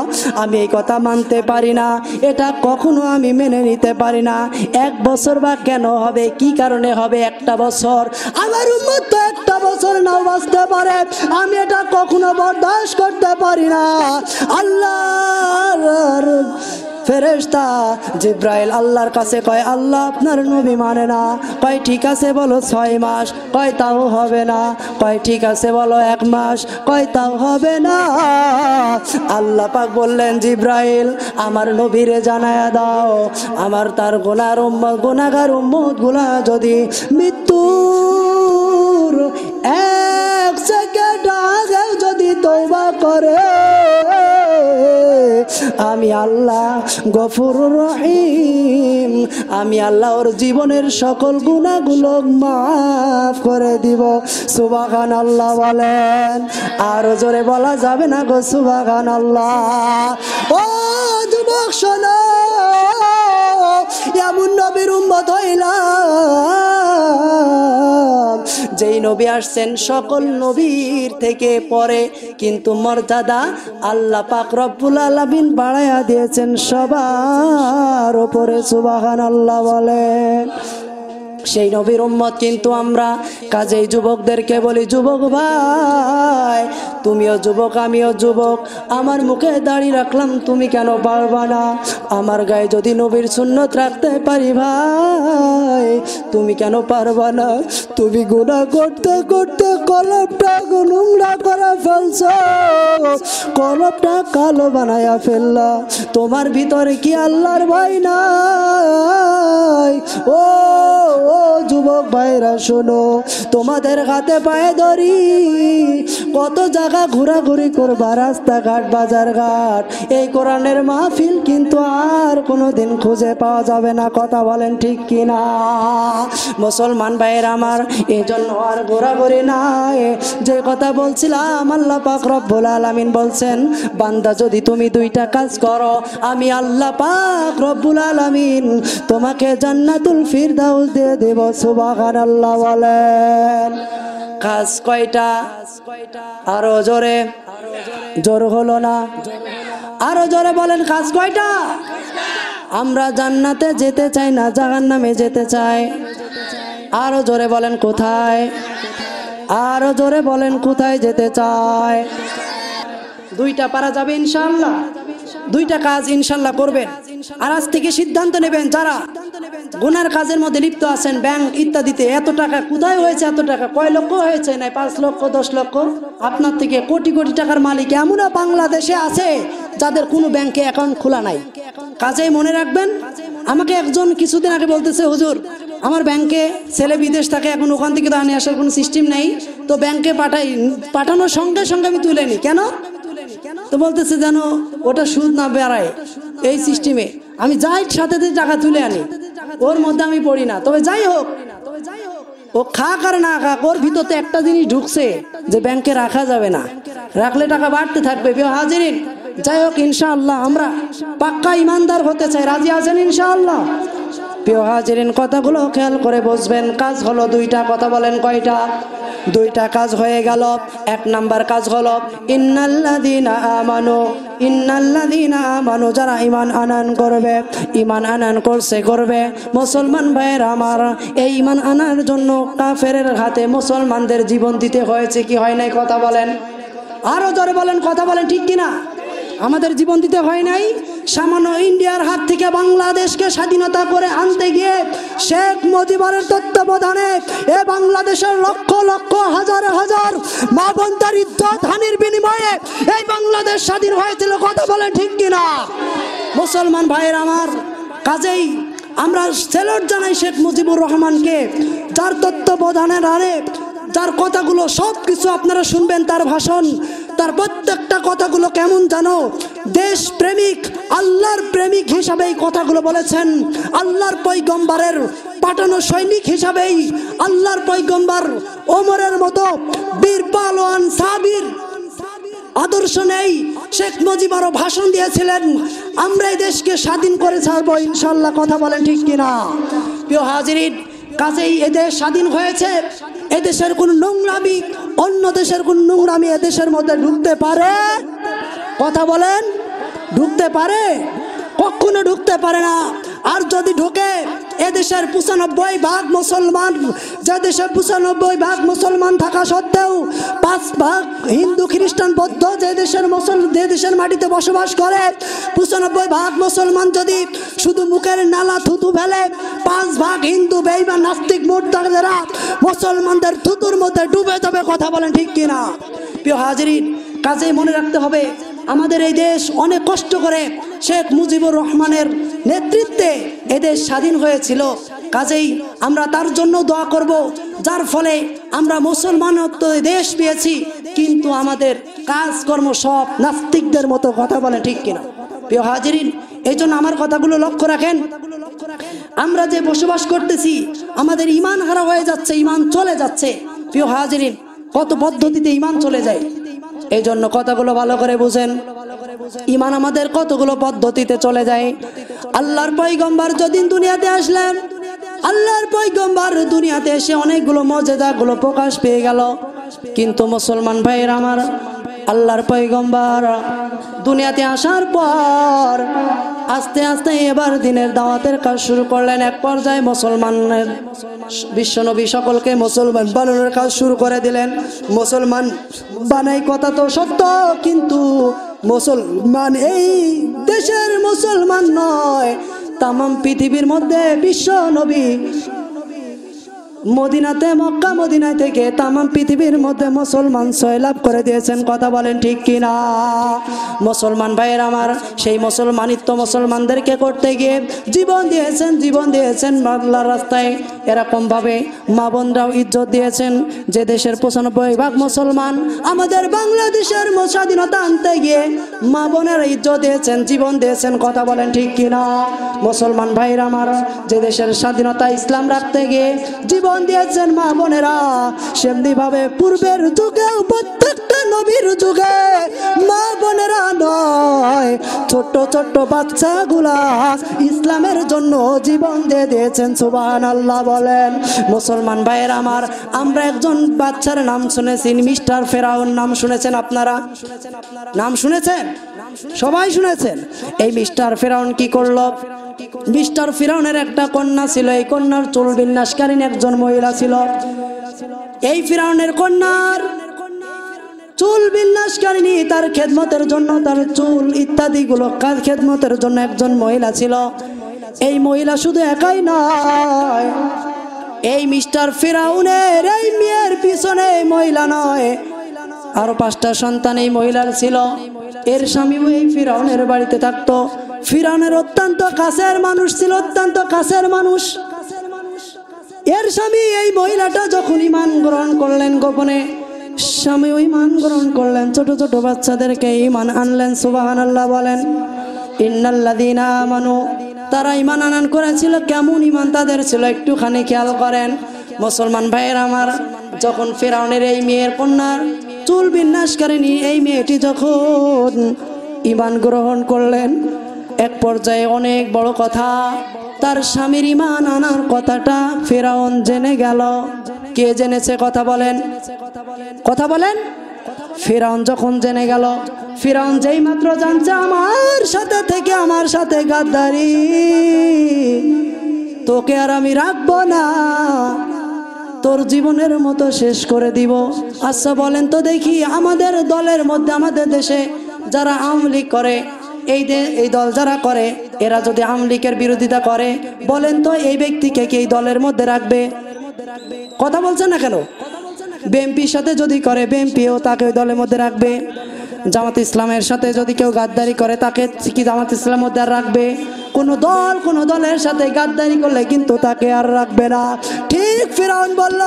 আমি এই কথা মানতে পারি না, এটা কখনো আমি মেনে নিতে পারি না। 1 বছর বা কেন হবে, কি কারণে হবে 1টা বছর? আমার উম্মত তো 1টা বছর নাও বাঁচতে পারে, আমি এটা কখনো বরদাস্ত করতে পারি না। আল্লাহর ফেরেশতা জিব্রাইল আল্লাহর কাছে কয়, আল্লাহ আপনার নবী মানে না। কয় ঠিক আছে বলো 6 মাস। কয় তাও হবে না। কয় ঠিক আছে বলো 1 মাস। কয় তাও হবে না। আল্লাহ পাক বললেন, জিব্রাইল আমার নবীরে জানায়া দাও, আমার তার গুনাহগার উম্মত গুলা যদি মৃত্যুর 1 সেকেন্ড আগে যদি তওবা করে, আমি আল্লাহ গফুরুর রহিম, আমি আল্লাহ ওর জীবনের সকল গুনাহগুলো মাফ করে দিব। সুবহানাল্লাহ বলেন। আর জোরে বলা যাবে না গো সুবহানাল্লাহ। ও যুবক শোনো, এমন নবীর উম্মত হইলাম যেই নবী আসছেন সকল নবীর থেকে পরে, কিন্তু মর্যাদা আল্লাহ পাক রব্বুল আলামিন বাড়ায়া দিয়েছেন সবার উপরে। সুবহানাল্লাহ বলেন। সেই নবীর উম্মত কিন্তু আমরা। কাজেই যুবকদেরকে বলি, যুবক ভাই তুমিও যুবক আমিও যুবক, আমার মুখে দাড়ি রাখলাম তুমি কেন পারবা না? আমার গায়ে যদি নবীর সুন্নত রাখতে পারি ভাই, তুমি কেন পারবা না? তুমি গুনাহ করতে করতে কলবটা নোংরা করে ফেলছো, কলবটা কালো বানায়া ফেললা। তোমার ভিতরে কি আল্লাহর ভয় নাই? ও যুবক ভাইরা শোনো, তোমাদের হাতে পায়ে ধরি, কত জায়গা ঘোরাঘুরি করবা, রাস্তাঘাট বাজার ঘাট, এই কোরআনের মাহফিল কিন্তু আর কোনোদিন খুঁজে পাওয়া যাবে না। কথা বলেন ঠিক কিনা? মুসলমান ভাইয়ের আমার, এই জন্য আর ঘোরাঘুরি নাই। যে কথা বলছিলাম, আল্লাহ পাক রব্বুল আলামিন বলছেন, বান্দা যদি তুমি 2টা কাজ করো, আমি আল্লাহ পাক রব্বুল আলামিন তোমাকে জান্নাতুল ফিরদাউস দিয়ে দেব। সুবহানাল্লাহ বলেন। কাজ কয়টা? আরো জোরে, জোর হলো না, আরো জোরে বলেন, কাজ কয়টা? আমরা জান্নাতে যেতে চাই না জাহান্নামে যেতে চাই? আরো জোরে বলেন কোথায়? আরো জোরে বলেন কোথায় যেতে চায়? 2টা পারা যাবে ইনশাআল্লাহ। 2টা কাজ ইনশাআল্লাহ করবেন। আর আজ থেকে সিদ্ধান্ত নেবেন, যারা গুনার কাজের মধ্যে লিপ্ত আছেন, ব্যাংক ইত্যাদিতে, এত টাকা কোথায় হয়েছে? এত টাকা কয় লক্ষ হয়েছে? নাই 5 লক্ষ 10 লক্ষ? আপনার থেকে কোটি কোটি টাকার মালিক এমনও বাংলাদেশে আছে যাদের কোনো ব্যাংকে অ্যাকাউন্ট খোলা নাই। কাজেই মনে রাখবেন, আমাকে একজন কিছুদিন আগে বলতেছে, হুজুর আমার ব্যাংকে ছেলে বিদেশ থাকে, এখন ওখান থেকে তো আনে আসার কোনো সিস্টেম নেই, তো ব্যাংকে পাঠানোর সঙ্গে সঙ্গে আমি তুলে নিই। কেন? তো বলতেছে যেন ওটা সুদ না বেড়ায়, এই সিস্টেমে আমি যাই সাথে টাকা তুলে আনি, ওর মধ্যে আমি পড়ি না। তবে যাই হোক, ও খাক আর না খাক, ওর ভিতরে একটা জিনিস ঢুকছে যে ব্যাংকে রাখা যাবে না, রাখলে টাকা বাড়তে থাকবে। হাজিরিন, যাই হোক ইনশাআল্লাহ আমরা পাক্কা ইমানদার হতে চাই। রাজি আছেন ইনশাআল্লাহ? প্রিয় হাজিরিন, কথাগুলো খেয়াল করে বসবেন। কাজ হলো 2টা, কথা বলেন কয়টা? 2টা কাজ হয়ে গেল। 1 নাম্বার কাজ হলো ইন্নাল্লাযীনা আমানু, যারা ঈমান আনয়ন করবে, ঈমান আনয়ন করবে। মুসলমান ভাইয়ের আমার, এই ঈমান আনার জন্য কাফেরের হাতে মুসলমানদের জীবন দিতে হয়েছে কি হয় নাই? কথা বলেন, আরো জোরে বলেন, কথা বলেন ঠিক কিনা? আমাদের জীবন দিতে হয় নাই? সামান্য ইন্ডিয়ার হাত থেকে বাংলাদেশকে স্বাধীনতা করে আনতে গিয়ে শেখ মুজিবের তত্ত্বাবধানে এ বাংলাদেশের লক্ষ লক্ষ হাজার হাজার মা বোনদের ইজ্জত হানির বিনিময়ে এই বাংলাদেশ স্বাধীন হয়েছিল। কথা বলেন ঠিক কিনা? মুসলমান ভাইয়ের আমার, কাজেই আমরা সেলুট জানাই শেখ মুজিবুর রহমানকে, যার তত্ত্বাবধানের আরে, যার কথাগুলো সব কিছু আপনারা শুনবেন, তার ভাষণ, তার প্রত্যেকটা কথাগুলো কেমন জানো? দেশ প্রেমিক, আল্লাহর প্রেমিক হিসাবে এই কথাগুলো বলেছেন। আল্লাহর পয়গম্বরের পাঠানো সৈনিক হিসাবেই আল্লাহর পয়গম্বর ওমরের মতো বীর পালোয়ান সাবির আদর্শ নেই শেখ মুজিবুরও ভাষণ দিয়েছিলেন, আমরা এই দেশকে স্বাধীন করে ছাড়বো ইনশাআল্লাহ। কথা বলেন ঠিক কিনা? প্রিয় হাজিরিন, কাজেই এদেশ স্বাধীন হয়েছে, এদেশের কোনো নোংরামি অন্য দেশের কোন নোংরামি এদেশের মধ্যে ঢুকতে পারে? কথা বলেন, ঢুকতে পারে? কখনো ঢুকতে পারে না। আর যদি ঢুকে, এদেশের 95% মুসলমান, যে দেশে 95% মুসলমান থাকা সত্ত্বেও 5% হিন্দু খ্রিস্টান বৌদ্ধ যে দেশের মাটিতে বসবাস করে, 95% মুসলমান যদি শুধু মুখের নালা থুতু ফেলে, 5% হিন্দু বেঈমান নাস্তিক মুরতাদরা মুসলমানদের থুতুর মধ্যে ডুবে যাবে। কথা বলেন ঠিক কিনা? প্রিয় হাজিরিন, কাজেই মনে রাখতে হবে, আমাদের এই দেশ অনেক কষ্ট করে শেখ মুজিবুর রহমানের নেতৃত্বে এদেশ স্বাধীন হয়েছিল। কাজেই আমরা তার জন্য দোয়া করব, যার ফলে আমরা মুসলমানত্ব দেশ পেয়েছি, কিন্তু আমাদের কাজকর্ম সব নাস্তিকদের মতো। কথা বলে ঠিক কিনা? প্রিয় হাজিরিন, এই জন্য আমার কথাগুলো লক্ষ্য রাখেন। আমরা যে বসবাস করতেছি, আমাদের ইমান হারা হয়ে যাচ্ছে, ইমান চলে যাচ্ছে। প্রিয় হাজিরিন, কত পদ্ধতিতে ইমান চলে যায়। এই জন্য কথাগুলো ভালো করে বুঝেন। ইমান আমাদের কতগুলো পদ্ধতিতে চলে যায়। আল্লাহর পয়গম্বর যেদিন দুনিয়াতে আসলেন, আল্লাহর পয়গম্বর দুনিয়াতে এসে অনেকগুলো মর্যাদাগুলো প্রকাশ পেয়ে গেল। কিন্তু মুসলমান ভাইয়েরা আমার, আল্লাহর পয়গম্বর দুনিয়াতে আসার পর আস্তে আস্তে এবার দিনের দাওয়াতের কাজ শুরু করলেন। এক পর্যায়ে মুসলমানের বিশ্বনবী সকলকে মুসলমান বানানোর কাজ শুরু করে দিলেন। মুসলমান বানাই কথা তো সত্য, কিন্তু মুসলমান এই দেশের মুসলমান নয়, তাম পৃথিবীর মধ্যে বিশ্ব নবী মদিনাতে, মক্কা মদিনায় থেকে তাম পৃথিবীর মধ্যে মুসলমান সয়লাভ করে দিয়েছেন। কথা বলেন ঠিক কিনা? মুসলমান ভাইয়ের আমার, সেই মুসলমানিত্ব মুসলমানদেরকে করতে গিয়ে জীবন দিয়েছেন আল্লাহর রাস্তায়। এরকম ভাবে মা বোনরাও ইজ্জত দিয়েছেন। যে দেশের 95% মুসলমান, আমাদের বাংলাদেশের স্বাধীনতা আনতে গিয়ে মা বোনের ইজ্জত দিয়েছেন, জীবন দিয়েছেন। কথা বলেন ঠিক কিনা? মুসলমান ভাইয়ের আমার, যে দেশের স্বাধীনতা ইসলাম রাখতে গিয়ে জীবন দিয়েছেন মা বোনেরা, সেমনি ভাবে পূর্বের যুগে প্রত্যেকটা নবীর যুগে মা বোনেরা নয়, ছোট্ট ছোট্ট বাচ্চাগুলা ইসলামের জন্য জীবন দিয়ে দিয়েছেন। সুবহানাল্লাহ বলেন। মুসলমান ভাইয়ের আমার, আমরা একজন বাচ্চার নাম শুনেছি, মিস্টার ফেরাউন। নাম শুনেছেন আপনারা? নাম শুনেছেন? সবাই শুনেছেন। এই মিস্টার ফেরাউন কি করলো? মিস্টার ফিরাউনের একটা কন্যা ছিল। এই কন্যার চুল বিন্যাসকারী একজন মহিলা ছিল। এই ফিরাউনের কন্যার চুল বিন্যাসকারিণী, তার খেদমতের জন্য, তার চুল ইত্যাদি গুলো কাজ খেদমতের জন্য একজন মহিলা ছিল। এই মহিলা শুধু একাই নয়, এই মিস্টার ফিরাউনের এই মেয়ের পিছনে মহিলা নয়, আরো 5টা সন্তান এই মহিলার ছিল। এর স্বামীও এই ফিরাউনের বাড়িতে থাকতো। ফিরাউনের অত্যন্ত কাছের মানুষ ছিল, অত্যন্ত কাছের মানুষ। এর স্বামী এই মহিলাটা যখন ঈমান গ্রহণ করলেন, গোপনে স্বামীও ঈমান গ্রহণ করলেন, ছোট ছোট বাচ্চাদেরকে ঈমান আনলেন। সুবহানাল্লাহ বলেন। ইন্নাল্লাযীনা আমানু, তারা ঈমান আনয়ন করেছিল। কেমন ঈমান তাদের ছিল একটুখানি খেয়াল করেন। মুসলমান ভাইয়ের আমার, যখন ফিরাউনের এই মেয়ের কন্যার চুল বিন্যাসকারিণী এই মেয়েটি যখন ঈমান গ্রহণ করলেন, এক পর্যায়ে অনেক বড় কথা, তার স্বামীর ঈমান আনার কথাটা ফিরাউন জেনে গেল। কে জেনেছে? কথা বলেন, কথা বলেন। ফিরাউন যখন জেনে গেল, ফিরাউন যেই মাত্র জানছে আমার সাথে থেকে আমার সাথে গাদ্দারি, তোকে আর আমি রাখবো না, তোর জীবনের মতো শেষ করে দিব। আচ্ছা বলেন তো দেখি, আমাদের দলের মধ্যে, আমাদের দেশে যারা আওয়ামী লীগ করে, এই দল যারা করে, এরা যদি আওয়ামী লীগের বিরোধিতা করে, বলেন তো এই ব্যক্তিকে কি এই দলের মধ্যে রাখবে? কথা বলছেন না কেন? বিএনপির সাথে যদি করে, বিএনপিও তাকে ওই দলের মধ্যে রাখবে। জামাত ইসলামের সাথে যদি কেউ গাদ্দারি করে, তাকে কি জামাত ইসলামের মধ্যে আর রাখবে? কোন দলের সাথে গাদ্দারি করলে কিন্তু তাকে আর রাখবে না। ঠিক ফিরাউন বলল,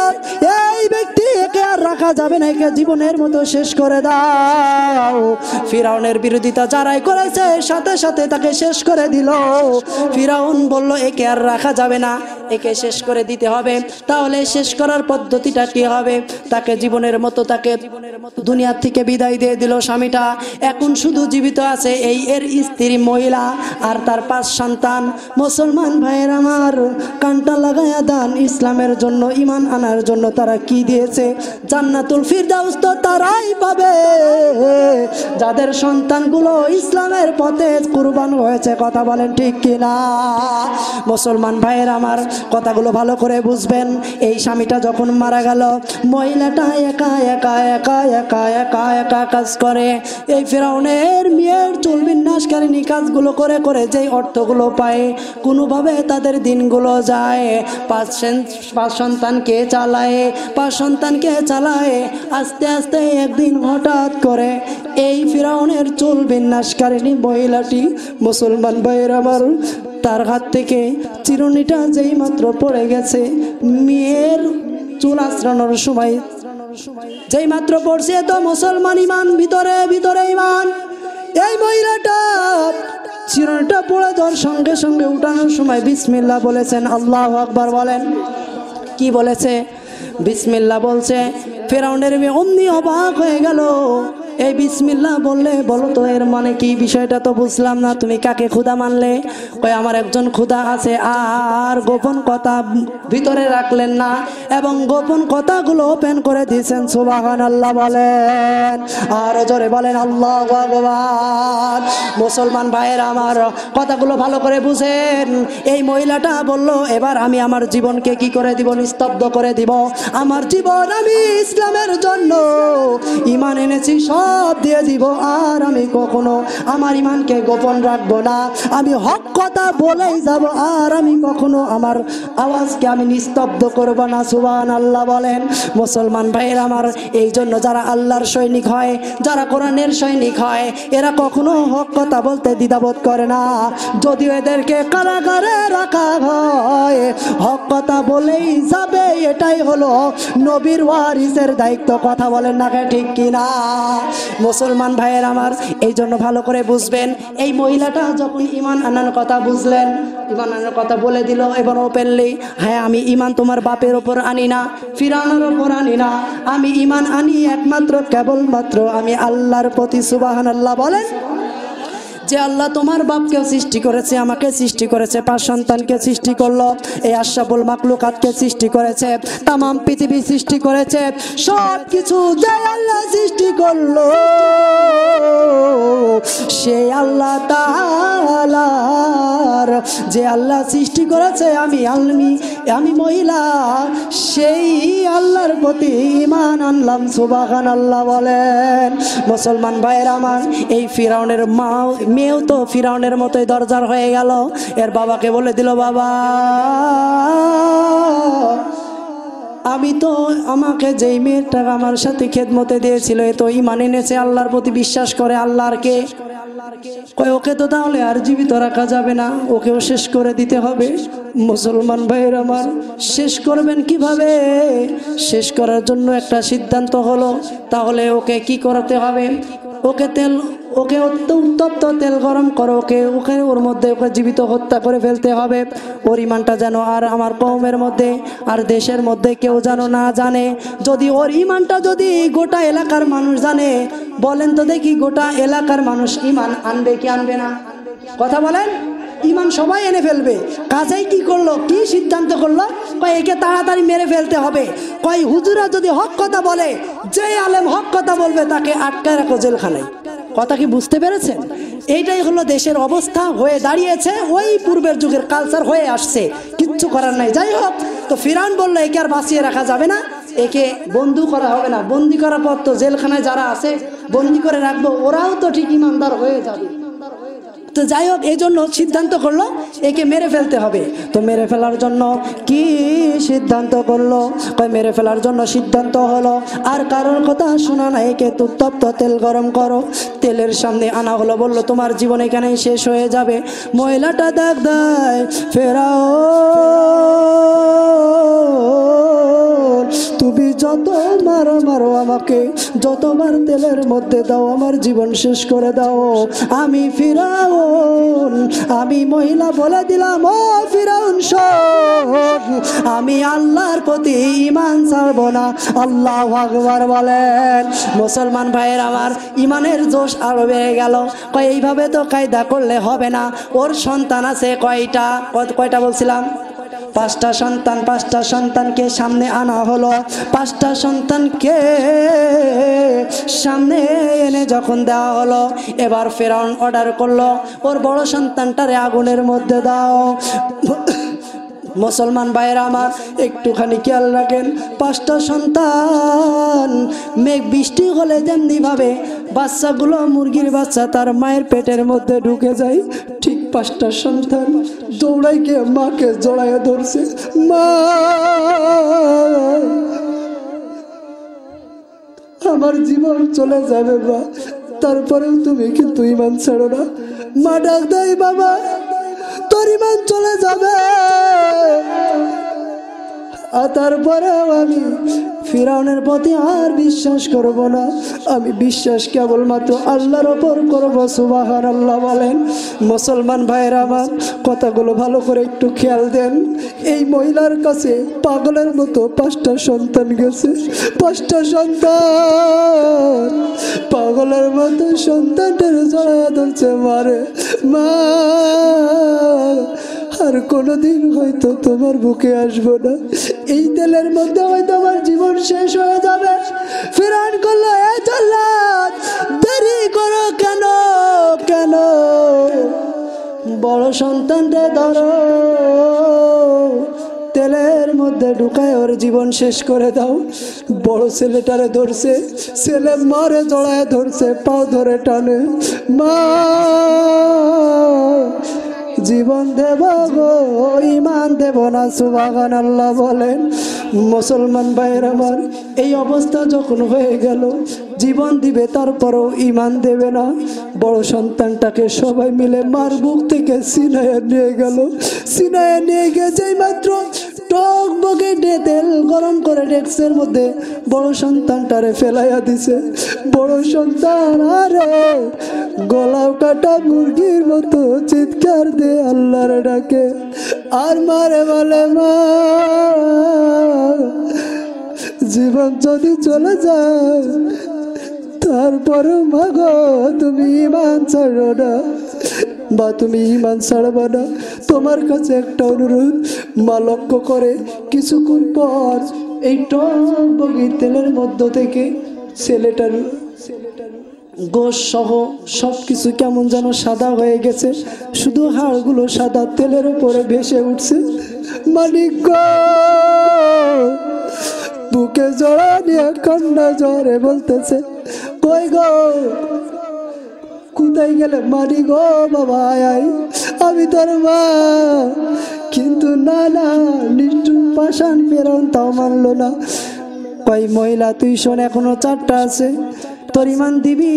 এই ব্যক্তি, একে আর রাখা যাবে না, একে জীবনের মতো শেষ করে দাও। ফিরাউনের বিরোধিতা যারাই করেছে সাথে সাথে তাকে শেষ করে দিল। ফিরাউন বলল, একে আর রাখা যাবে না, একে শেষ করে দিতে হবে। তাহলে শেষ করার পদ্ধতিটা কি হবে? তাকে জীবনের মতো, তাকে দুনিয়ার থেকে বিদায় দিয়ে দিল। স্বামীটা এখন শুধু জীবিত আছে এই এর স্ত্রী মহিলা আর তার 5 সন্তান মুসলমান ভাইয়ের আমার কানটা লাগায়া দান ইসলামের জন্য ঈমান আনার জন্য তারা কি দিয়েছে জান্নাতুল ফিরদাউস তো তারাই পাবে যাদের সন্তানগুলো ইসলামের পথে কুরবান হয়েছে কথা বলেন ঠিক কিনা মুসলমান ভাইয়ের আমার কথাগুলো ভালো করে বুঝবেন এই স্বামীটা যখন মারা গেল মহিলাটা একা একা একা একা একা একা কাজ করে এই ফিরাউনের মেয়ের চুল বিন্যাসকারী কাজগুলো করে করে যেই অর্থগুলো পায় কোনোভাবে তাদের দিনগুলো যায় পাঁচ সন্তানকে চালায় আস্তে আস্তে একদিন হঠাৎ করে এই ফিরাউনের চুল বিন্যাসকারিণী মহিলাটি মুসলমান ভাইয়ের আমার তার হাত থেকে চিরুনিটা যেই মাত্র পড়ে গেছে মেয়ের চুল আঁচড়ানোর সময় যেই মাত্র পড়ছে তো মুসলমান ইমান ভিতরে ভিতরে ইমান এই মহিলাটা চিরুনিটা পড়ে যাওয়ার সঙ্গে সঙ্গে উঠানোর সময় বিসমিল্লাহ বলেছেন আল্লাহু আকবার বলেন কি বলেছে বিসমিল্লাহ বলছে ফিরাউনের মেয়ে অমনি অবাক হয়ে গেল এই বিসমিল্লাহ বললে বলো তো এর মানে কি বিষয়টা তো বুঝলাম না তুমি কাকে খোদা মানলে কই আমার একজন খোদা আছে আর গোপন কথা ভিতরে রাখলেন না এবং গোপন কথাগুলো ওপেন করে দিয়েছেন সুবহানাল্লাহ বলেন আর জোরে বলেন আল্লাহু আকবার মুসলমান ভাইয়ের আমার কথাগুলো ভালো করে বুঝেন এই মহিলাটা বলল এবার আমি আমার জীবনকে কি করে দিব নিস্তব্ধ করে দিব আমার জীবন আমি ইসলামের জন্য ঈমান এনেছি সব দিয়ে দিব আর আমি কখনো আমার ঈমানকে গোপন রাখবো না আমি হক কথা বলেই যাব আর আমি কখনো আমার আওয়াজকে আমি নিস্তব্ধ করব না সুবহানাল্লাহ বলেন মুসলমান ভাইয়ের আমার এই জন্য যারা আল্লাহর সৈনিক হয় যারা কোরআনের সৈনিক হয় এরা কখনো হক কথা বলতে দ্বিধাবোধ করে না যদিও এদেরকে কারাগারে রাখা হয় হক কথা বলেই যাবে এটাই হলো নবীর ওয়ারিসের দায়িত্ব কথা বলেন না ঠিক কিনা মুসলমান ভাইয়ের আমার এই জন্য ভালো করে বুঝবেন এই মহিলাটা যখন ঈমান আনার কথা বুঝলেন ঈমান আনার কথা বলে দিল এবার ওপেনলি হ্যাঁ আমি ঈমান তোমার বাপের ওপর আনি না ফিরাউনের ওপর আনি না আমি ঈমান আনি একমাত্র কেবলমাত্র আমি আল্লাহর প্রতি সুবহানাল্লাহ বলেন যে আল্লাহ তোমার বাপকেও সৃষ্টি করেছে আমাকে সৃষ্টি করেছে পাঁচ সন্তানকে সৃষ্টি করলো এই আশরাফুল মাখলুকাতকে সৃষ্টি করেছে তামাম পৃথিবী সৃষ্টি করেছে সব কিছু যে আল্লাহ সৃষ্টি করলো সেই আল্লাহ তাআলার যে আল্লাহ সৃষ্টি করেছে আমি মহিলা সেই আল্লাহর প্রতি ঈমান আনলাম সুবহানাল্লাহ বলেন মুসলমান ভাইয়ের আমার এই ফিরাউনের মেয়েও তো ফিরাউনের মতোই দরজার হয়ে গেল এর বাবাকে বলে দিল বাবা আমি তো আমাকে যেই মেয়েটা আমার সাথে খেদমতে দিয়েছিল এ তো ঈমান এনেছে আল্লাহর প্রতি বিশ্বাস করে আল্লাহরকে কয় ওকে তো তাহলে আর জীবিত রাখা যাবে না ওকেও শেষ করে দিতে হবে মুসলমান ভাইয়ের আমার শেষ করবেন কিভাবে শেষ করার জন্য একটা সিদ্ধান্ত হলো তাহলে ওকে কি করতে হবে ওকে উত্তপ্ত তেল গরম করো ওকে ওর মধ্যে ওকে জীবিত হত্যা করে ফেলতে হবে ওর ঈমানটা যেন আর আমার কওমের মধ্যে আর দেশের মধ্যে কেউ যেন না জানে যদি ওর ঈমানটা যদি গোটা এলাকার মানুষ জানে বলেন তো দেখি গোটা এলাকার মানুষ ঈমান আনবে কি আনবে না কথা বলেন ঈমান সবাই এনে ফেলবে কাজেই কি করলো কি সিদ্ধান্ত করলো কয় একে তাড়াতাড়ি মেরে ফেলতে হবে কয় হুজুরা যদি হক কথা বলে যে আলেম হক কথা বলবে তাকে আটকায় রাখো জেলখানায় কথা কি বুঝতে পেরেছেন এইটাই হলো দেশের অবস্থা হয়ে দাঁড়িয়েছে ওই পূর্বের যুগের কালচার হয়ে আসছে কিচ্ছু করার নাই যাই হোক তো ফিরাউন বললো একে আর বাঁচিয়ে রাখা যাবে না একে বন্দি করা হবে না বন্দি করার পর তো জেলখানায় যারা আছে বন্দি করে রাখবো ওরাও তো ঠিক ইমানদার হয়ে যাবে তো যাই হোক এই জন্য সিদ্ধান্ত করলো একে মেরে ফেলতে হবে তো মেরে ফেলার জন্য কি সিদ্ধান্ত করলো মেরে ফেলার জন্য সিদ্ধান্ত হলো আর কারোর কথা শোনা না একে উত্তপ্ত তেল গরম করো তেলের সামনে আনা হলো বললো তোমার জীবন এখানেই শেষ হয়ে যাবে মহিলাটা ডাক দেয় ফেরাও তুমি যত মারো মারো আমাকে, যতবার তেলের মধ্যে দাও আমার জীবন শেষ করে দাও। আমি ফিরাউন, আমি মহিলা বলে দিলাম, ও ফিরাউন শোন, আমি আল্লাহর প্রতি ঈমান ছাড়বো না। আল্লাহু আকবার বলেন। মুসলমান ভাইয়ের আমার, ইমানের জোশ আরো বেড়ে গেল। কয় এইভাবে তো কায়দা করলে হবে না। ওর সন্তান আছে কয়টা? কয়টা বলছিলাম? 5টা সন্তান। 5টা সন্তানকে সামনে আনা হলো। 5টা সন্তানকে সামনে এনে যখন দেওয়া হলো, এবার ফেরাউন অর্ডার করলো, ওর বড় সন্তানটারে আগুনের মধ্যে দাও। মুসলমান ভাইয়েরা আমার, একটুখানি খেয়াল রাখেন। 5টা সন্তান, মেঘ বৃষ্টি হলে যেমনি ভাবে বাচ্চাগুলো, মুরগির বাচ্চা তার মায়ের পেটের মধ্যে ঢুকে যায়, ঠিক 5টা সন্তান দৌড়াই গিয়ে মাকে জড়াইয়া ধরছে। মা, আমার জীবন চলে যাবে মা, তারপরেও তুমি কিন্তু ঈমান ছাড়ো না। মা ডাক দেয়, বাবা তোর ঈমান চলে যাবে, আর তারপরেও আমি ফিরাউনের প্রতি আর বিশ্বাস করব না। আমি বিশ্বাস কেবলমাত্র আল্লাহর ওপর করবো। সুবহানাল্লাহ বলেন। মুসলমান ভাইয়েরা আমার, কথাগুলো ভালো করে একটু খেয়াল দেন। এই মহিলার কাছে পাগলের মতো 5টা সন্তান গেছে। 5টা সন্তান পাগলের মতো সন্তানটার জড়ায়া ধরছে, মারে মা, আর কোনোদিন হয়তো তোমার বুকে আসবো না, এই তেলের মধ্যে হয়তো আমার জীবন শেষ হয়ে যাবে। ফিরাউন করলো, এ জাল্লাদ, দেরি করো কেন? কেন? বড় সন্তানটা ধরো, তেলের মধ্যে ঢুকায় ওর জীবন শেষ করে দাও। বড় ছেলেটারে ধরছে, ছেলে মারে জড়ায় ধরছে, পাও ধরে টানে, মা জীবন দেব গো, ঈমান দেব না। সুবহানাল্লাহ বলেন। মুসলমান ভাইয়ের আমার, এই অবস্থা যখন হয়ে গেল, জীবন দিবে তারপরেও ঈমান দেবে না। বড় সন্তানটাকে সবাই মিলে মার বুক থেকে সিনায় নিয়ে গেল। সিনায় নিয়ে গিয়ে যেই মাত্র টক বগে তেল গরম করে ডেক্সের মধ্যে বড় সন্তানটারে ফেলাইয়া দিছে। বড় সন্তান আরে গলাও কাটা মুরগির মতো চিৎকার দে আল্লাহর ডাকে, আর মারে বলে, মা জীবন যদি চলে যায় তারপরে মাগো তুমি ঈমান ছাড়ো না, বা তুমি ঈমান ছাড়বা না। তোমার কাছে একটা অনুরোধ। মা লক্ষ্য করে কিছুক্ষণ পর এই টক বগির তেলের মধ্য থেকে ছেলেটার গোশ সহ সবকিছু কেমন যেন সাদা হয়ে গেছে, শুধু হাড়গুলো সাদা তেলের উপরে ভেসে উঠছে। মালিক গো, বুকে জড়া নিয়ে কান্না জ্বরে বলতেছে, কই গো, কোথায় গেলে? মানি গো বাবা, আয়, আমি তোর মা। কিন্তু না না, নিষ্ঠুর পাষাণ ফেরাউন তাও মানলো না। কই মহিলা, তুই শোন, এখনো 4টা আছে, তোর ঈমান দিবি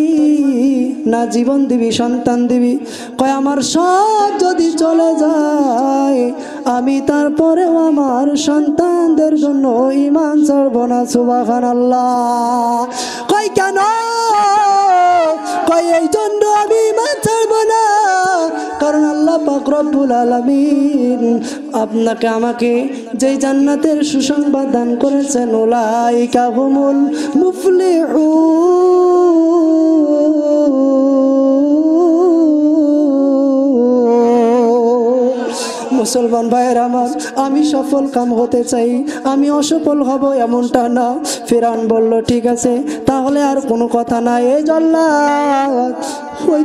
না জীবন দিবি, সন্তান দিবি? কয় আমার সব যদি চলে যায় আমি তারপরেও আমার সন্তানদের জন্য ঈমান ছাড়ব না। সুবহানাল্লাহ। কয় কেন? কয় এই জন্য আমি ঈমান ছাড়ব না, কারণ আল্লাহ পাক রব্বুল আলামিন আপনাকে আমাকে যেই জান্নাতের সুসংবাদ দান করেছেন, উলাইকা হুমুল মুফলিহুন। মুসলমান ভাইয়ের আমার, আমি সফল কাম হতে চাই, আমি অসফল হব এমনটা না। ফিরআউন বলল, ঠিক আছে তাহলে আর কোনো কথা নাই। এই জাল্লাদ ওই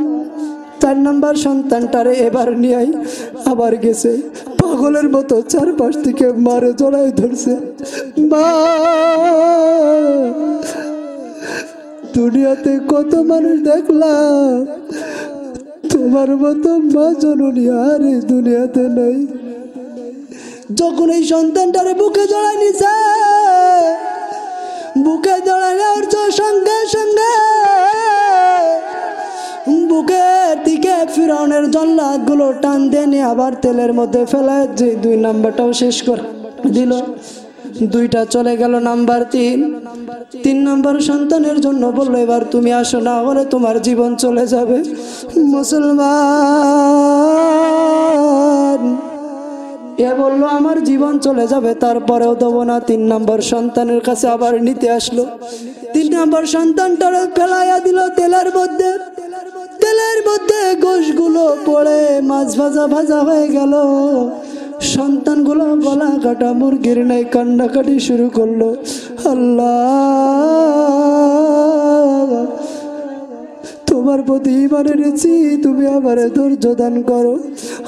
4 নাম্বার সন্তানটারে এবার নিয়ে আবার গেছে, পাগলের মতো চারপাশ থেকে মারে জড়াই ধরছে। মা, দুনিয়াতে কত মানুষ দেখলাম, তোমার মতো মা জননী আর এই দুনিয়াতে নাই। যখন এই সন্তানটারে বুকে জড়াই নিছে, বুকে জড়াই নেওয়ার সঙ্গে সঙ্গে বুকের দিকে ফিরআউনের জল্লাদগুলো টান দিয়ে নিয়ে আবার তেলের মধ্যে ফেলায় যে 2 নাম্বারটাও শেষ করে দিল। দুইটা চলে গেল, নাম্বার 3 নাম্বার সন্তানের জন্য বললো এবার তুমি আসো, না হলে তোমার জীবন চলে যাবে। মুসলমান এ বললো আমার জীবন চলে যাবে, তারপরেও দেবো না। 3 নম্বর সন্তানের কাছে আবার নিতে আসলো। 3 নম্বর সন্তানটারে ফেলাইয়া দিল তেলের মধ্যে। তেলের মধ্যে গোশগুলো পড়ে মাছ ভাজা ভাজা হয়ে গেল। সন্তানগুলো গলা কাটা মুরগির নাই কান্নাকাটি শুরু করলো। আল্লাহ, তোমার প্রতি ঈমান এনেছি, তুমি আমার ধৈর্য দান করো।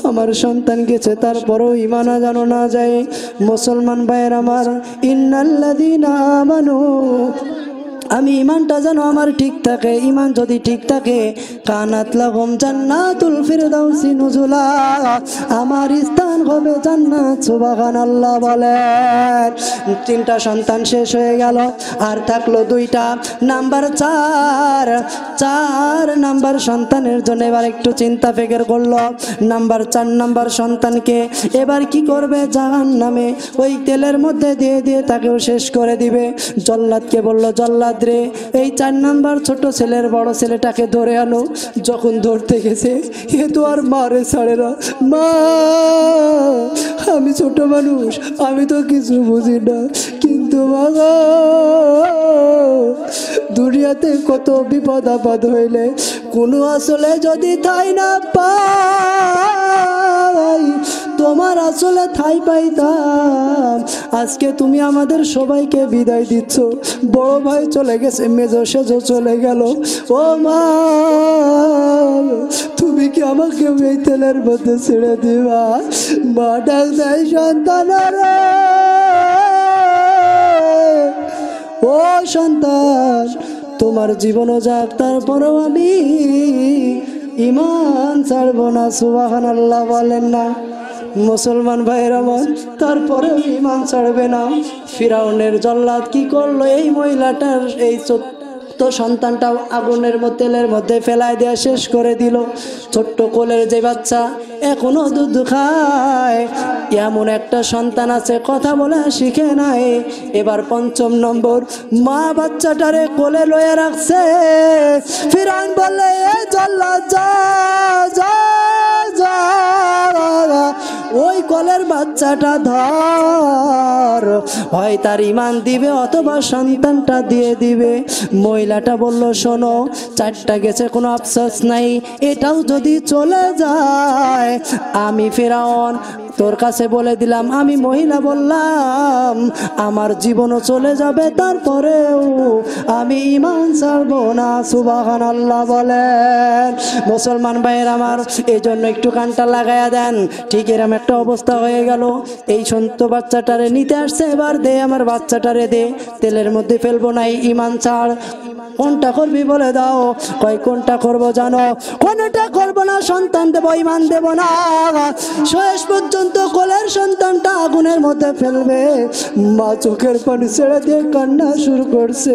আমার সন্তান গেছে, তারপরও ঈমান যেন না যায়। মুসলমান ভাইয়ের আমার, ইন্নাল্লাযীনা আমানু, আমি ঈমানটা যেন আমার ঠিক থাকে। ঈমান যদি ঠিক থাকে, কানাত লাহুম জান্নাতুল ফিরদাউসি নুজুলা, আমার স্থান হবে জান্নাত। সুবহানাল্লাহ বলেন। 3টা সন্তান শেষ হয়ে গেল, আর থাকলো 2টা। নাম্বার 4 নাম্বার সন্তানের জন্য এবার একটু চিন্তা ফিকির করলো। নাম্বার 4 নাম্বার সন্তানকে এবার কি করবে? জাহান্নামে ওই তেলের মধ্যে দিয়ে দিয়ে তাকেও শেষ করে দিবে। জল্লাদকে বলল, জল্লাদ রে, এই 4 নাম্বার ছোট ছেলের বড় ছেলেটাকে ধরে আনো। যখন ধরতে গেছে, এ তো আর মারে ছাড়ে না। মা, আমি ছোট মানুষ, আমি তো কিছু বুঝি না, কিন্তু বাবা দুনিয়াতে কত বিপদ আপদ হইলে কোনো আসলে যদি ঠাই না পাই, তোমার আসলে ঠাই পাইতাম। আজকে তুমি আমাদের সবাইকে বিদায় দিচ্ছ। বড় ভাই চলে গেছে, মেজো সেজো চলে গেল। ও মা, তুমি কি আমাকে এই তেলের মধ্যে ছেড়ে দিবা? মা ডাক দেয়, সন্তানেরা, ও সন্তান, তোমার জীবনও যাক, তারপরেও আমি ঈমান ছাড়বো না। সুবহানাল্লাহ বলেন না মুসলমান ভাইয়ের আমার, তারপরেও ঈমান ছাড়বে না। ফিরাউনের জল্লাদ কি করলো? এই মহিলাটার এই তো সন্তানটাও আগুনের মধ্যে তেলের মধ্যে ফেলায় দেওয়া শেষ করে দিল। ছোট্ট কোলের যে বাচ্চা এখনো দুধ খায়, এমন একটা সন্তান আছে কথা বলা শিখে নাই। এবার 5ম নম্বর, মা বাচ্চাটারে কোলে লয়ে রাখছে। ফিরআউন বলে, এ জল্লাদ যা যা যা, ওই কোলের বাচ্চাটা ধর, হয় তার ঈমান দিবে অথবা সন্তানটা দিয়ে দিবে। মহিলাটা বলল, শোনো, 4টা গেছে, কোনো আফসোস নাই, এটাও যদি চলে যায়, আমি ফিরআউন তোর কাছে বলে দিলাম, আমি মহিলা বললাম আমার জীবনও চলে যাবে, তারপরেও আমি ঈমান ছাড়বো না। সুবহানাল্লাহ বলেন। মুসলমান ভাইয়ের আমার, এই জন্য একটু কানটা লাগায়া দেন। ঠিক এরকম একটা অবস্থা হয়ে গেল। এই সন্ত বাচ্চাটারে নিতে আসছে, এবার দে আমার বাচ্চাটারে দে, তেলের মধ্যে ফেলবো নাই, ঈমান ছাড়। কোনটা করবি বলে দাও। কয় কোনটা করবো জানো? কোনটা করবো না, সন্তান দেবো, ঈমান দেব না। শেষ পর্যন্ত কোলের সন্তানটা আগুনের মধ্যে ফেলবে। মা চোখের পানি ছেড়ে দিয়ে কান্না শুরু করছে,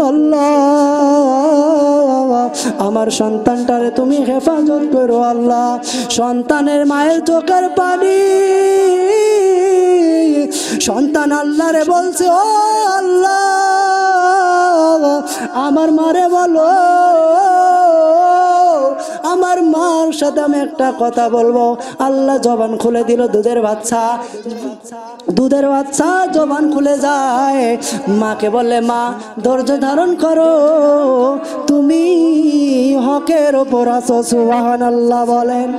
আল্লাহ আমার সন্তানটারে তুমি হেফাজত করো আল্লাহ। সন্তানের মায়ের চোখের পানি, সন্তান আল্লাহরে বলছে, ও আল্লাহ আমার মারে বলো, আমার মার সাথে আমি একটা কথা বলবো। আল্লাহ জবান খুলে দিল। দুধের বাচ্চা জবান খুলে যায়। মাকে বলে, মা ধৈর্য ধারণ করো, তুমি হকের ওপর আছো। সুবহানাল্লাহ বলেন,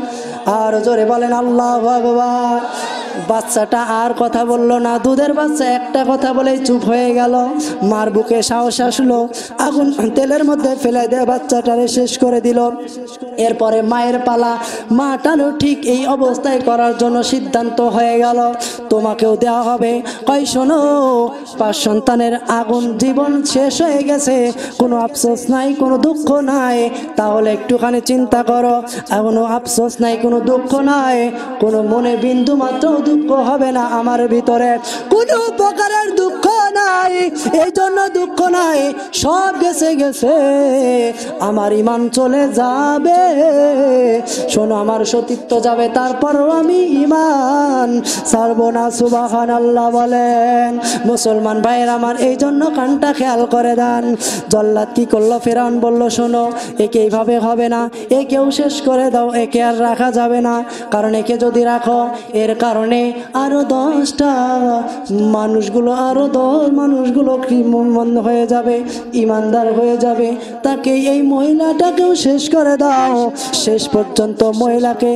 আর জোরে বলেন আল্লাহু আকবার। বাচ্চাটা আর কথা বললো না। দুধের বাচ্চা একটা কথা বলেই চুপ হয়ে গেল। মার বুকে সাহস আসলো, আগুন তেলের মধ্যে ফেলে দিয়ে বাচ্চাটারে শেষ করে দিল। এরপরে মায়ের পালা। মাটারও ঠিক এই অবস্থায় করার জন্য সিদ্ধান্ত হয়ে গেল, তোমাকেও দেওয়া হবে। কই শোনো, 5 সন্তানের আগুন জীবন শেষ হয়ে গেছে, কোনো আফসোস নাই, কোনো দুঃখ নাই। তাহলে একটুখানি চিন্তা করো, এখনো আফসোস নাই, কোনো দুঃখ নাই, কোনো মনে বিন্দু মাত্র দুঃখ হবে না। আমার ভিতরে কোনো প্রকারের দুঃখ নাই। নাই, এই জন্য দুঃখ নাই, সব গেছে গেছে, আমার ইমান চলে যাবে। শোনো, আমার সতীত্ব যাবে, তারপরও আমি ইমান ছাড়বো না। সুবহানাল্লাহ বলেন। মুসলমান ভাইয়ের আমার, এই জন্য কানটা খেয়াল করে দেন। জল্লাদ কি করলো? ফেরাউন বলল, শোনো, একে এইভাবে হবে না, একেও শেষ করে দাও, একে আর রাখা যাবে না, কারণ একে যদি রাখো এর কারণে আরো 10টা মানুষগুলো কি বন্ধ হয়ে যাবে, ইমানদার হয়ে যাবে, তাকে এই মহিলাটাকেও শেষ করে দাও। শেষ পর্যন্ত মহিলাকে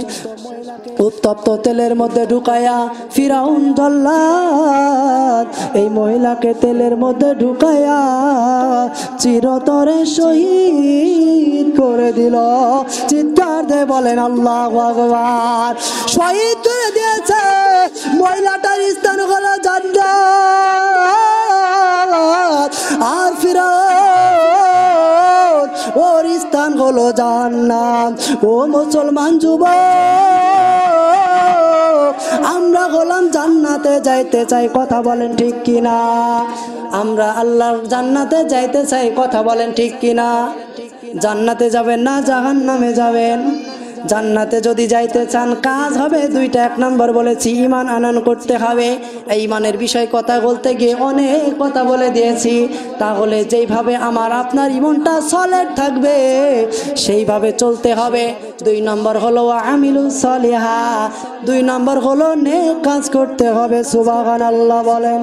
উত্তপ্ত তেলের মধ্যে ঢুকায়া ফিরাউন জল্লাদ এই মহিলাকে তেলের মধ্যে ঢুকায়া চিরতরে শহীদ করে দিল। চিৎকার দিয়ে বলেন আল্লাহু আকবার। শহীদ করে দিয়েছে। মহিলাটার স্থান হলো জান্নাত, আর ফিরাউন ওর স্থান হলো জান্নাত। ও মুসলমান যুবক, আমরা হলাম জান্নাতে যাইতে চাই, কথা বলেন ঠিক কিনা? আমরা আল্লাহর জান্নাতে যাইতে চাই, কথা বলেন ঠিক কিনা? জান্নাতে যাবেন না জাহান্নামে যাবেন? জান্নাতে যদি যাইতে চান কাজ হবে দুইটা। 1 নম্বর বলেছি ঈমান আনয়ন করতে হবে। এই ঈমানের বিষয় কথা বলতে গিয়ে অনেক কথা বলে দিয়েছি। তাহলে যেইভাবে আমার আপনার ঈমানটা সলিড থাকবে সেইভাবে চলতে হবে। 2 নম্বর হলো আমিলুস সলিহা, 2 নম্বর হলো নেক কাজ করতে হবে। সুবহানাল্লাহ বলেন।